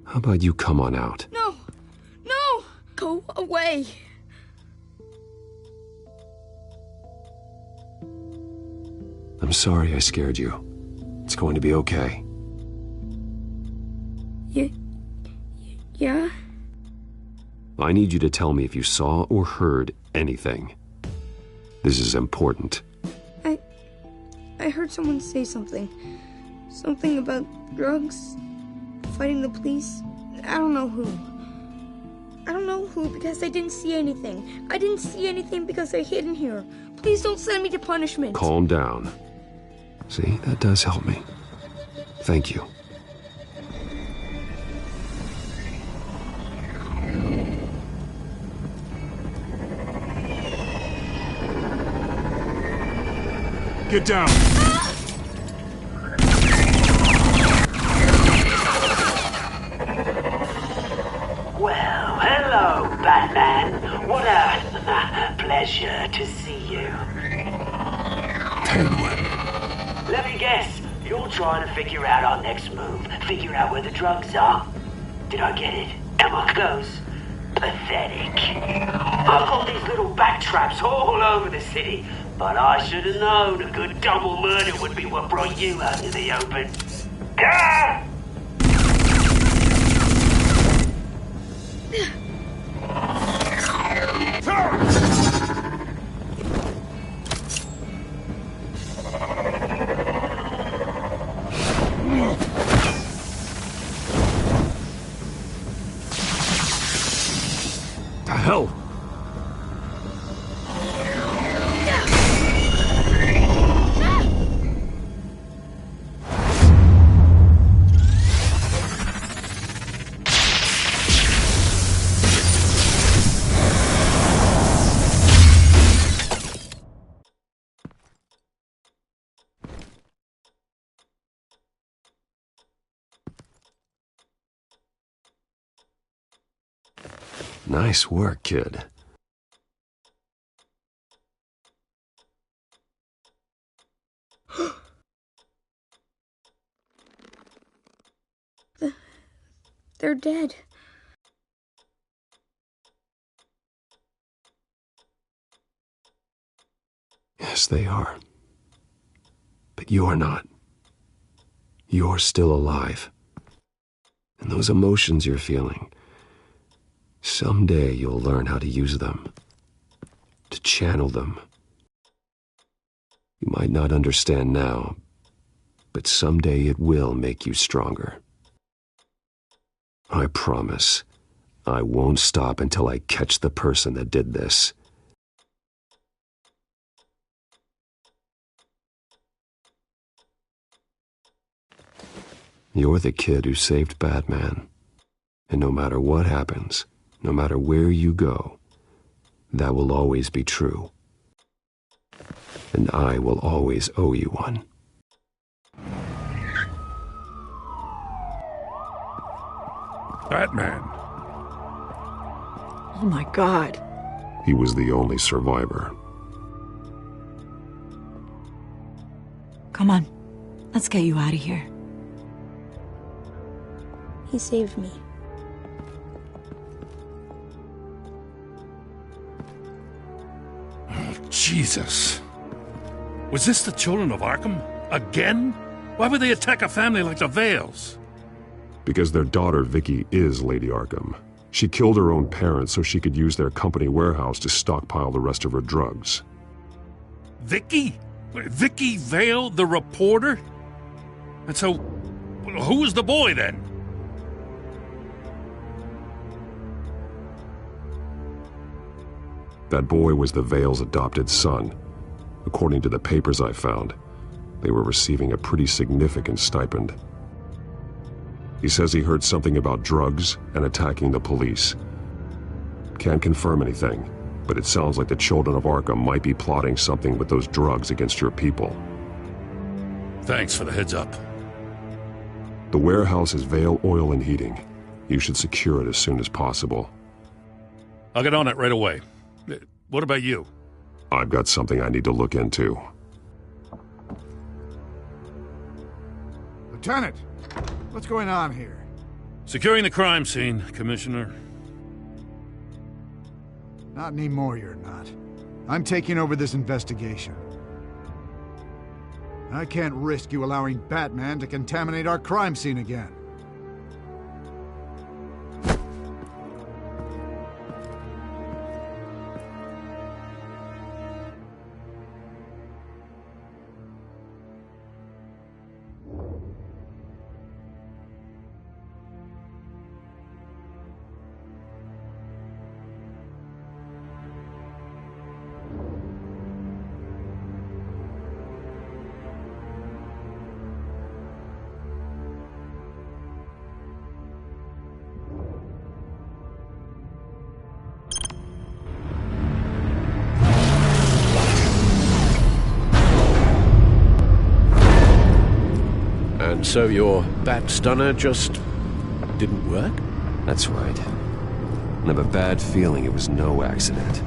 S: How about you come on out?
T: No! No! Go away!
S: I'm sorry I scared you. It's going to be okay.
T: Yeah?
S: I need you to tell me if you saw or heard anything. This is important.
T: I heard someone say something. Something about drugs, fighting the police. I don't know who. Because I didn't see anything. I didn't see anything because they're hidden here. Please don't send me to punishment.
S: Calm down. See, that does help me. Thank you.
K: Get down!
U: Well, hello, Batman. What a pleasure to see you.
S: Penguin.
U: Let me guess, you're trying to figure out our next move. Figure out where the drugs are. Did I get it? Am I close? Pathetic. I've got these little bat traps all over the city, but I should have known a good double murder would be what brought you out in the open. Ah!
S: The hell? Nice work, kid.
T: They're dead.
S: Yes, they are. But you're not. You're still alive. And those emotions you're feeling, someday you'll learn how to use them, to channel them. You might not understand now, but someday it will make you stronger. I promise, I won't stop until I catch the person that did this. You're the kid who saved Batman. And no matter what happens, no matter where you go, that will always be true. And I will always owe you one.
B: Batman.
C: Oh my God.
S: He was the only survivor.
C: Come on, let's get you out of here.
T: He saved me.
F: Jesus. Was this the children of Arkham? Again? Why would they attack a family like the Vales?
S: Because their daughter, Vicky, is Lady Arkham. She killed her own parents so she could use their company warehouse to stockpile the rest of her drugs.
F: Vicky? Vicky Vale, the reporter? And so, who was the boy then?
S: That boy was the Vale's adopted son. According to the papers I found, they were receiving a pretty significant stipend. He says he heard something about drugs and attacking the police. Can't confirm anything, but it sounds like the children of Arkham might be plotting something with those drugs against your people.
F: Thanks for the heads up.
S: The warehouse is Vale Oil and Heating. You should secure it as soon as possible.
F: I'll get on it right away. What about you?
S: I've got something I need to look into.
K: Lieutenant, what's going on here?
F: Securing the crime scene, Commissioner.
K: Not anymore, you're not. I'm taking over this investigation. I can't risk you allowing Batman to contaminate our crime scene again.
R: And so your bat stunner just didn't work?
S: That's right. I have a bad feeling it was no accident.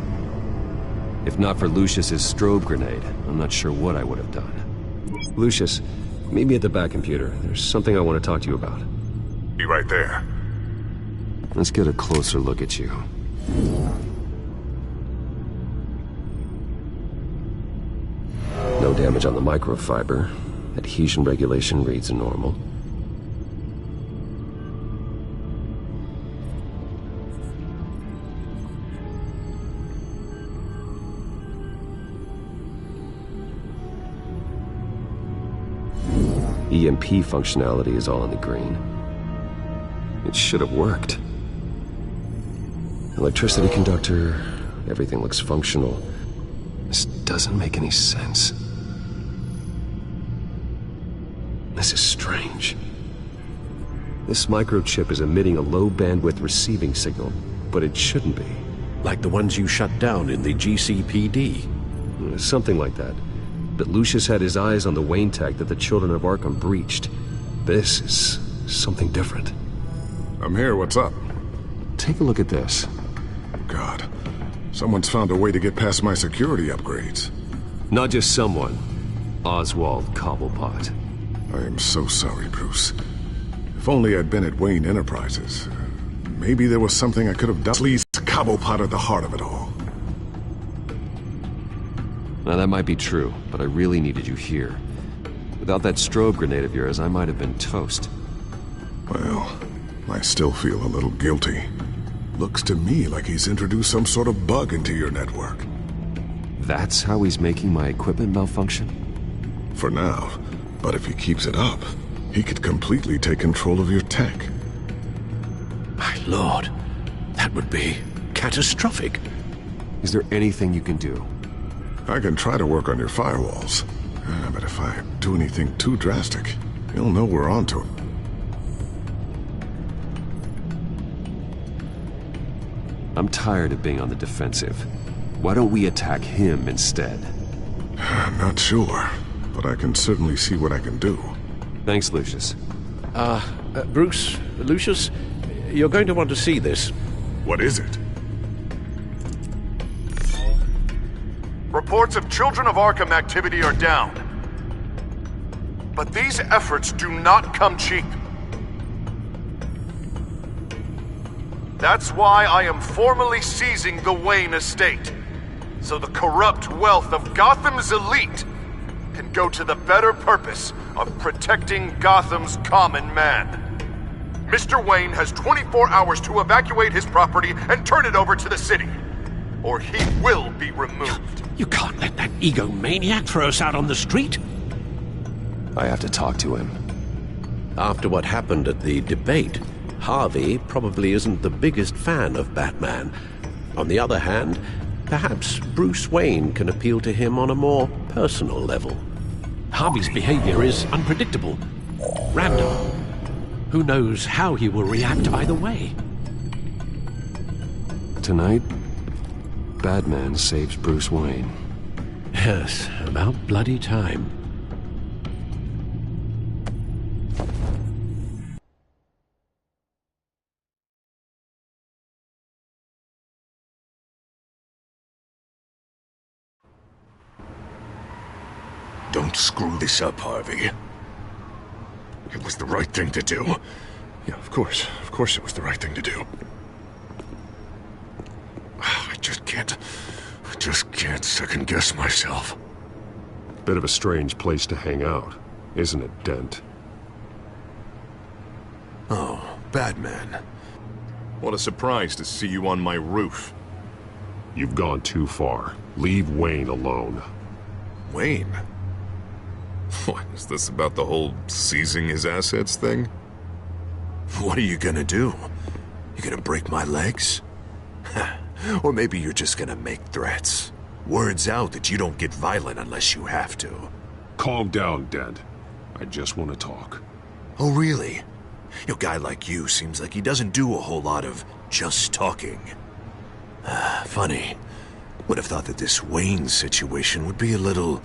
S: If not for Lucius's strobe grenade, I'm not sure what I would have done. Lucius, meet me at the back computer. There's something I want to talk to you about.
B: Be right there.
S: Let's get a closer look at you. No damage on the microfiber. Adhesion regulation reads normal. EMP functionality is all in the green. It should have worked. Electricity conductor, everything looks functional. This doesn't make any sense. This is strange. This microchip is emitting a low-bandwidth receiving signal, but it shouldn't be.
R: Like the ones you shut down in the GCPD?
S: Something like that. But Lucius had his eyes on the Wayne tech that the children of Arkham breached. This is something different.
B: I'm here, what's up?
S: Take a look at this.
B: God, someone's found a way to get past my security upgrades.
S: Not just someone. Oswald Cobblepot.
B: I am so sorry, Bruce. If only I'd been at Wayne Enterprises. Maybe there was something I could have done. Please, Cobblepot at the heart of it all.
S: Now that might be true, but I really needed you here. Without that strobe grenade of yours, I might have been toast.
B: Well, I still feel a little guilty. Looks to me like he's introduced some sort of bug into your network.
S: That's how he's making my equipment malfunction?
B: For now. But if he keeps it up, he could completely take control of your tech.
R: My lord, that would be catastrophic.
S: Is there anything you can do?
B: I can try to work on your firewalls. But if I do anything too drastic, he'll know we're onto him.
S: I'm tired of being on the defensive. Why don't we attack him instead?
B: I'm not sure, but I can certainly see what I can do.
S: Thanks, Lucius.
R: Bruce, Lucius, you're going to want to see this.
B: What is it?
M: Reports of Children of Arkham activity are down. But these efforts do not come cheap. That's why I am formally seizing the Wayne estate. so the corrupt wealth of Gotham's elite can go to the better purpose of protecting Gotham's common man. Mr. Wayne has 24 hours to evacuate his property and turn it over to the city, or he will be removed.
R: You can't let that egomaniac throw us out on the street.
S: I have to talk to him.
R: After what happened at the debate, Harvey probably isn't the biggest fan of Batman. On the other hand, perhaps Bruce Wayne can appeal to him on a more personal level. Harvey's behavior is unpredictable, random. Who knows how he will react either way?
S: Tonight, Batman saves Bruce Wayne.
R: Yes, about bloody time.
B: Don't screw this up, Harvey. It was the right thing to do. Yeah, of course it was the right thing to do. I just can't second-guess myself.
S: Bit of a strange place to hang out, isn't it, Dent?
B: Oh, Batman. What a surprise to see you on my roof.
S: You've gone too far. Leave Wayne alone.
B: Wayne? What, is this about the whole seizing his assets thing? What are you gonna do? You gonna break my legs? Or maybe you're just gonna make threats. Words out that you don't get violent unless you have to.
S: Calm down, Dent. I just want to talk.
B: Oh, really? A guy like you seems like he doesn't do a whole lot of just talking. Funny. Would have thought that this Wayne situation would be a little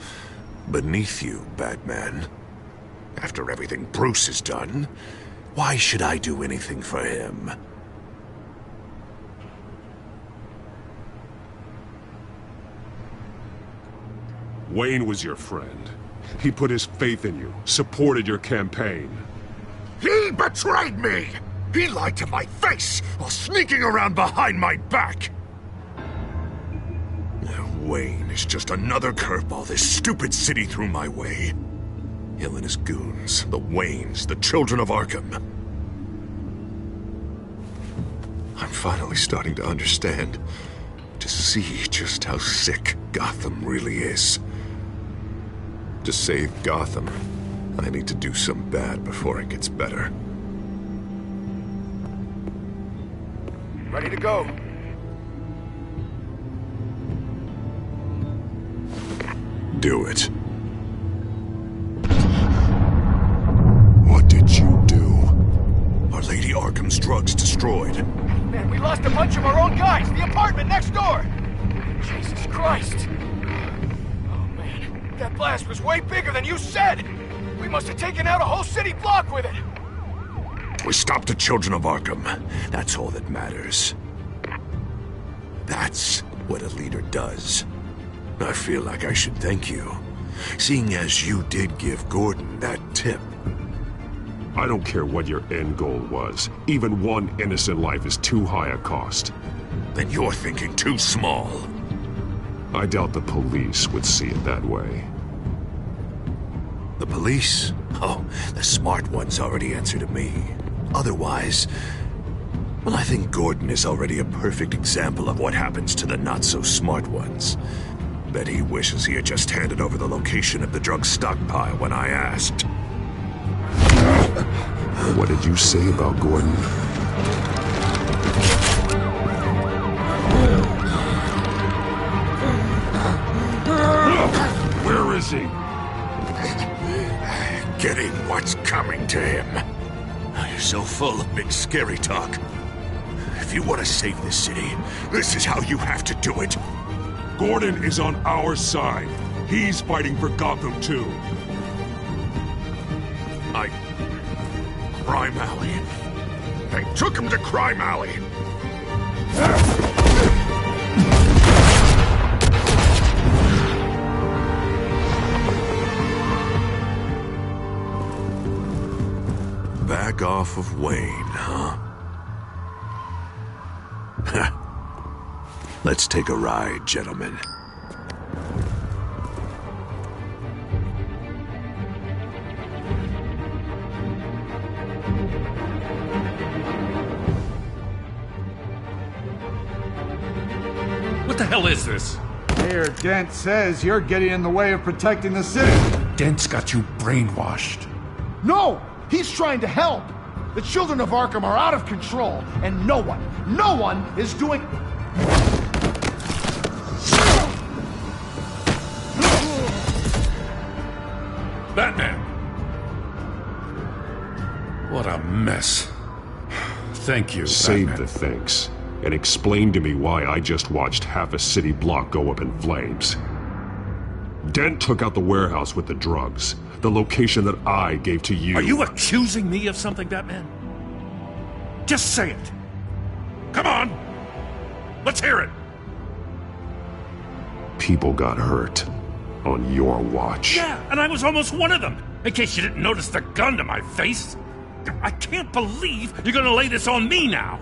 B: beneath you, Batman. After everything Bruce has done, why should I do anything for him?
S: Wayne was your friend. He put his faith in you, supported your campaign.
B: He betrayed me! He lied to my face while sneaking around behind my back! Wayne is just another curveball this stupid city threw my way. Hill and his goons, the Waynes, the children of Arkham. I'm finally starting to understand, to see just how sick Gotham really is. To save Gotham, I need to do some bad before it gets better.
K: Ready to go.
B: Do it. What did you do? Are Lady Arkham's drugs destroyed?
K: Man, we lost a bunch of our own guys. The apartment next door. Jesus Christ. Oh, man. That blast was way bigger than you said. We must have taken out a whole city block with it.
B: We stopped the children of Arkham. That's all that matters. That's what a leader does. I feel like I should thank you, seeing as you did give Gordon that tip.
S: I don't care what your end goal was. Even one innocent life is too high a cost.
B: Then you're thinking too small.
S: I doubt the police would see it that way.
B: The police? Oh, the smart ones already answer to me. Otherwise, well, I think Gordon is already a perfect example of what happens to the not-so-smart ones. Bet he wishes he had just handed over the location of the drug stockpile when I asked.
S: What did you say about Gordon?
B: Where is he? Getting what's coming to him. You're so full of big scary talk. If you want to save this city, this is how you have to do it.
S: Gordon is on our side. He's fighting for Gotham, too.
B: Crime Alley. They took him to Crime Alley. Back off of Wayne, huh? Let's take a ride, gentlemen.
F: the hell is this?
K: Mayor Dent says you're getting in the way of protecting the city.
F: Dent's got you brainwashed.
K: No! He's trying to help! The children of Arkham are out of control, and no one is doing...
F: Batman! What a mess. Thank you,
S: Save
F: Batman.
S: the thanks, and explain to me why I just watched half a city block go up in flames. Dent took out the warehouse with the drugs, the location that I gave to you.
F: Are you accusing me of something, Batman? Just say it. Come on! Let's hear it!
S: People got hurt on your watch.
F: Yeah, and I was almost one of them, in case you didn't notice the gun to my face. I can't believe you're gonna lay this on me now.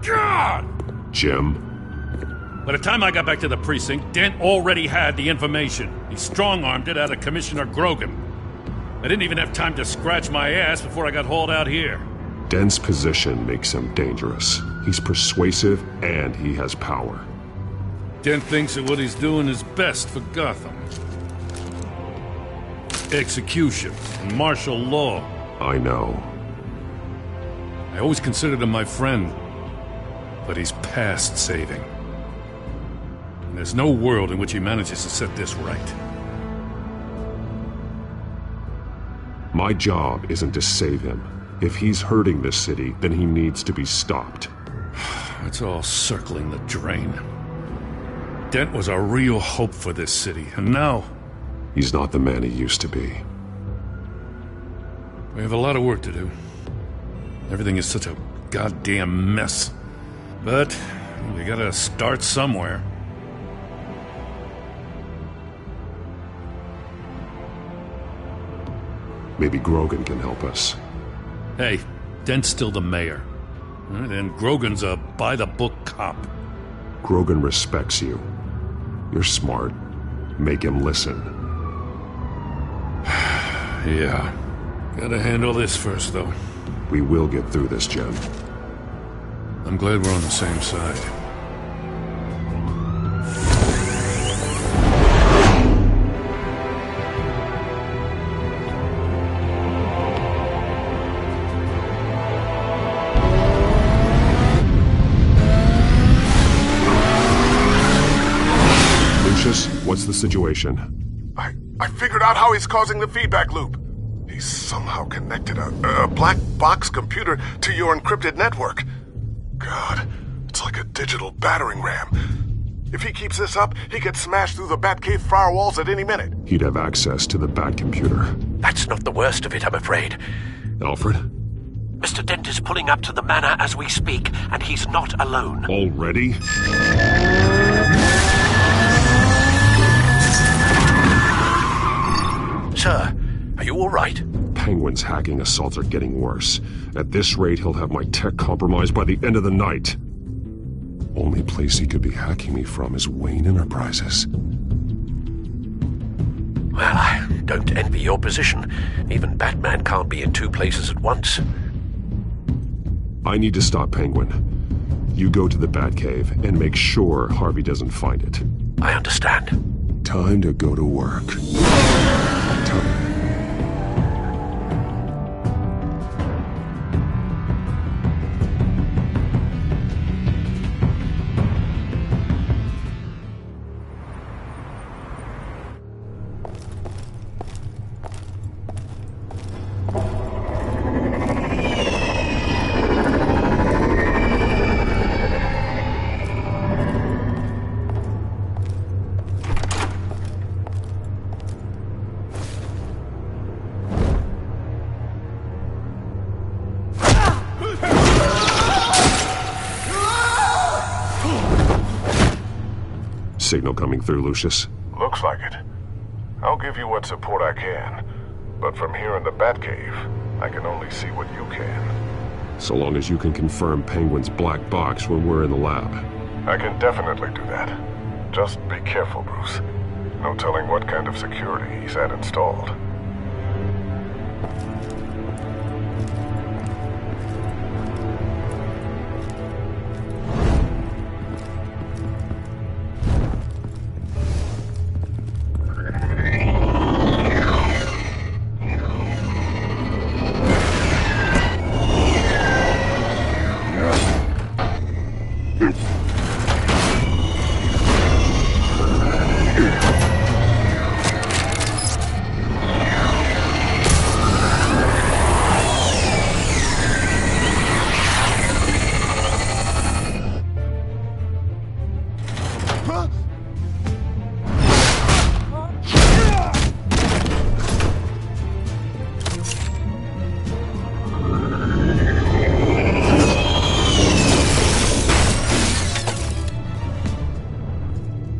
F: God!
S: Jim?
F: By the time I got back to the precinct, Dent already had the information. He strong-armed it out of Commissioner Grogan. I didn't even have time to scratch my ass before I got hauled out here.
S: Dent's position makes him dangerous. He's persuasive, and he has power.
F: Dent thinks that what he's doing is best for Gotham. Execution and martial law.
S: I know.
F: I always considered him my friend, but he's past saving. And there's no world in which he manages to set this right.
S: My job isn't to save him. If he's hurting this city, then he needs to be stopped.
F: It's all circling the drain. Dent was a real hope for this city, and now...
S: He's not the man he used to be.
F: We have a lot of work to do. Everything is such a goddamn mess. But we gotta start somewhere.
S: Maybe Grogan can help us.
F: Hey, Dent's still the mayor. And Grogan's a by-the-book cop.
S: Grogan respects you. You're smart. Make him listen.
F: Yeah. Gotta handle this first, though.
S: We will get through this, Jim.
F: I'm glad we're on the same side.
S: Lucius, what's the situation?
B: I figured out how he's causing the feedback loop. He's somehow connected a black box computer to your encrypted network. God, it's like a digital battering ram. If he keeps this up, he could smash through the Batcave firewalls at any minute.
S: He'd have access to the Bat computer.
O: That's not the worst of it, I'm afraid.
S: Alfred?
O: Mr. Dent is pulling up to the manor as we speak, and he's not alone.
S: Already?
O: Sir, are you all right?
S: Penguin's hacking assaults are getting worse. At this rate, he'll have my tech compromised by the end of the night. Only place he could be hacking me from is Wayne Enterprises.
O: Well, I don't envy your position. Even Batman can't be in two places at once.
S: I need to stop Penguin. You go to the Batcave and make sure Harvey doesn't find it.
O: I understand.
S: Time to go to work. Signal coming through, Lucius.
B: Looks like it. I'll give you what support I can. But from here in the Batcave, I can only see what you can.
S: So long as you can confirm Penguin's black box when we're in the lab.
B: I can definitely do that. Just be careful, Bruce. No telling what kind of security he's had installed.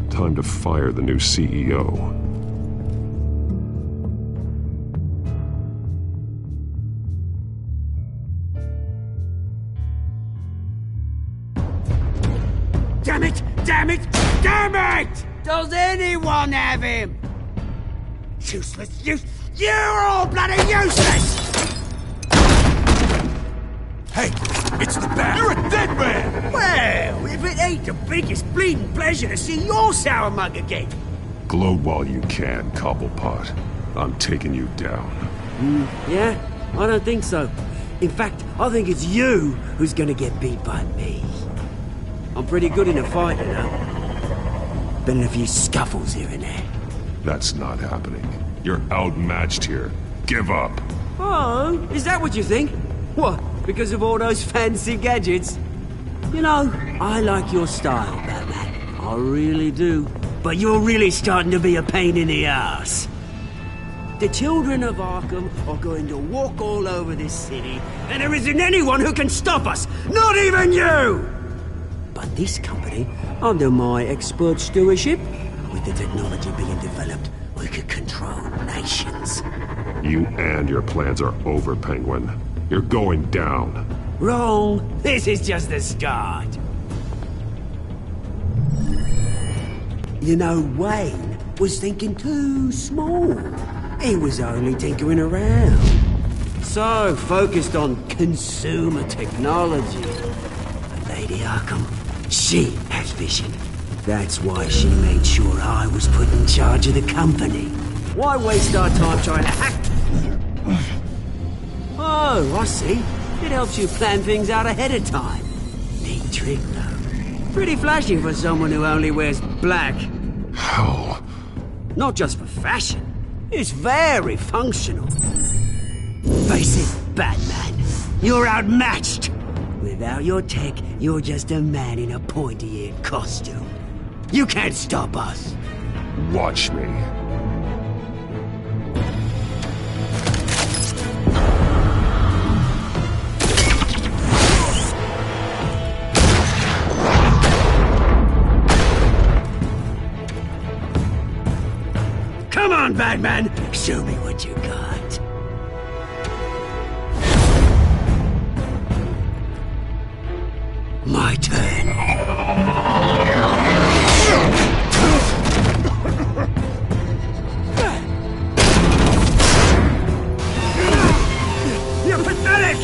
S: Time to fire the new CEO.
N: Damn it! Damn it! Damn it! Does anyone have him? Useless! You're all bloody useless!
K: Hey, it's the bat. You're a dead man!
N: Well, if it ain't the biggest bleeding pleasure to see your sour mug again.
S: Gloat while you can, Cobblepot. I'm taking you down.
N: Yeah? I don't think so. In fact, I think it's you who's gonna get beat by me. I'm pretty good in a fight, you know. Been in a few scuffles here and there.
S: That's not happening. You're outmatched here. Give up.
N: Oh, is that what you think? What, because of all those fancy gadgets? You know, I like your style, Batman. I really do. But you're really starting to be a pain in the ass. The children of Arkham are going to walk all over this city, and there isn't anyone who can stop us! Not even you! But this company, under my expert stewardship, with the technology being developed, we could control nations.
S: You and your plans are over, Penguin. You're going down.
N: Wrong. This is just the start. You know, Wayne was thinking too small. He was only tinkering around. So focused on consumer technology. But Lady Arkham, she has vision. That's why she made sure I was put in charge of the company. Why waste our time trying to hack? Oh, I see. It helps you plan things out ahead of time. Neat trick, though. Pretty flashy for someone who only wears black.
S: How?
N: Not just for fashion. It's very functional. Face it, Batman. You're outmatched. Without your tech, you're just a man in a pointy-eared costume. You can't stop us.
S: Watch me.
N: Come on, Batman! Show me what you got. My turn. You're pathetic!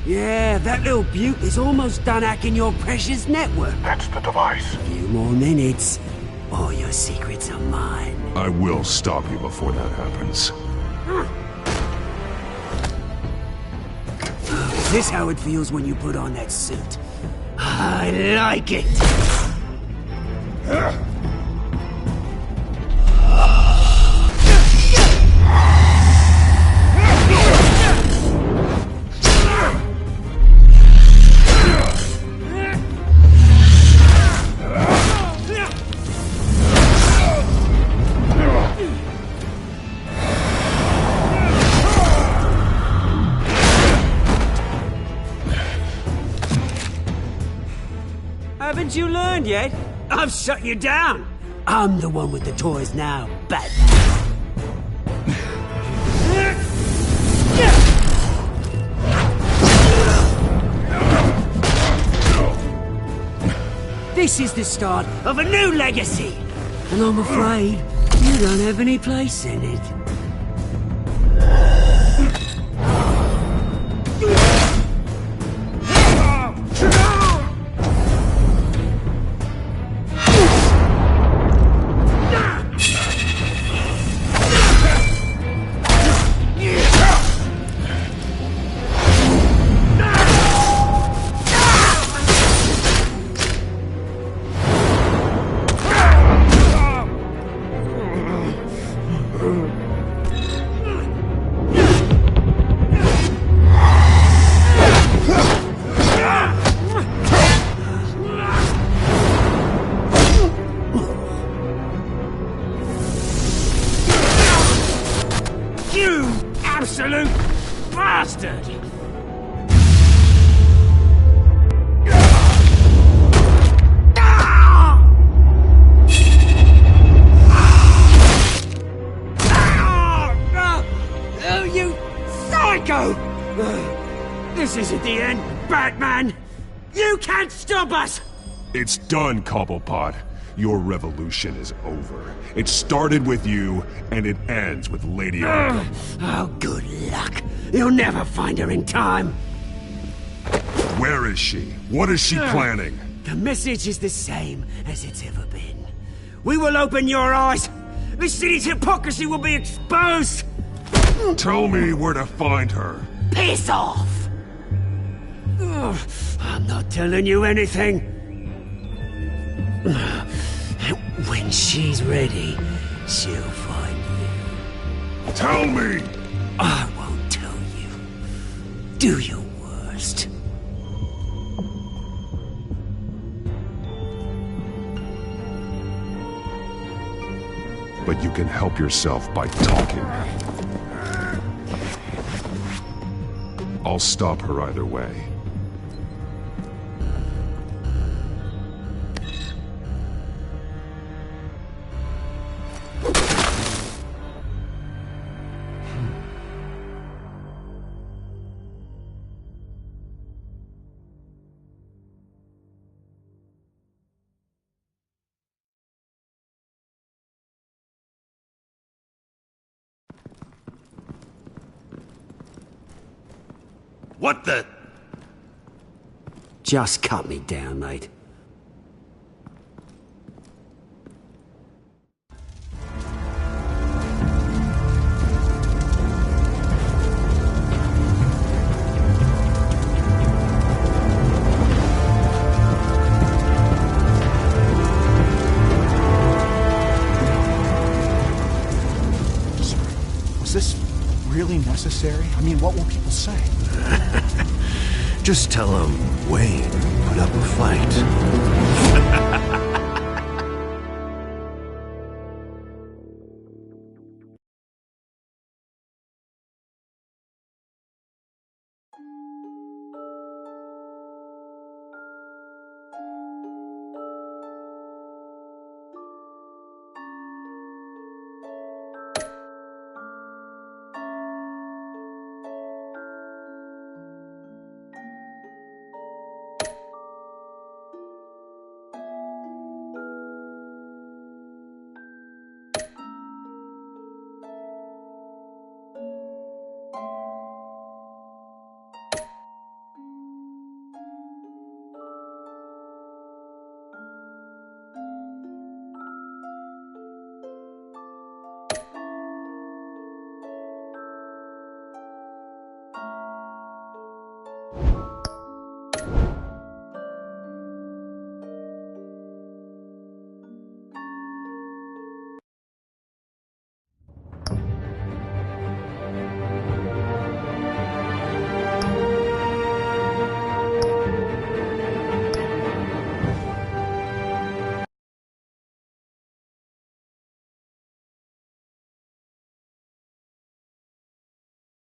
N: Yeah, that little beaut is almost done hacking your precious network.
S: That's the device.
N: A few more minutes, all your secrets are mine.
S: I will stop you before that happens.
N: Is this how it feels when you put on that suit? I like it! Haven't you learned yet? I've shut you down. I'm the one with the toys now, Batman. This is the start of a new legacy. And I'm afraid you don't have any place in it. bastard! Oh, you psycho! This isn't the end, Batman! You can't stop us!
I: It's done, Cobblepot. Your revolution is over. It started with you, and it ends with Lady Arkham.
N: Oh, good luck. You'll never find her in time.
I: Where is she? What is she planning?
N: The message is the same as it's ever been. We will open your eyes. This city's hypocrisy will be exposed.
I: Tell me where to find her.
N: Piss off! I'm not telling you anything. When she's ready, she'll find you.
I: Tell me!
N: I won't tell you. Do your worst.
I: But you can help yourself by talking. I'll stop her either way.
H: What the?
N: Just cut me down, mate.
E: Was this really necessary? I mean, what will people say?
R: Just tell him Wayne put up a fight.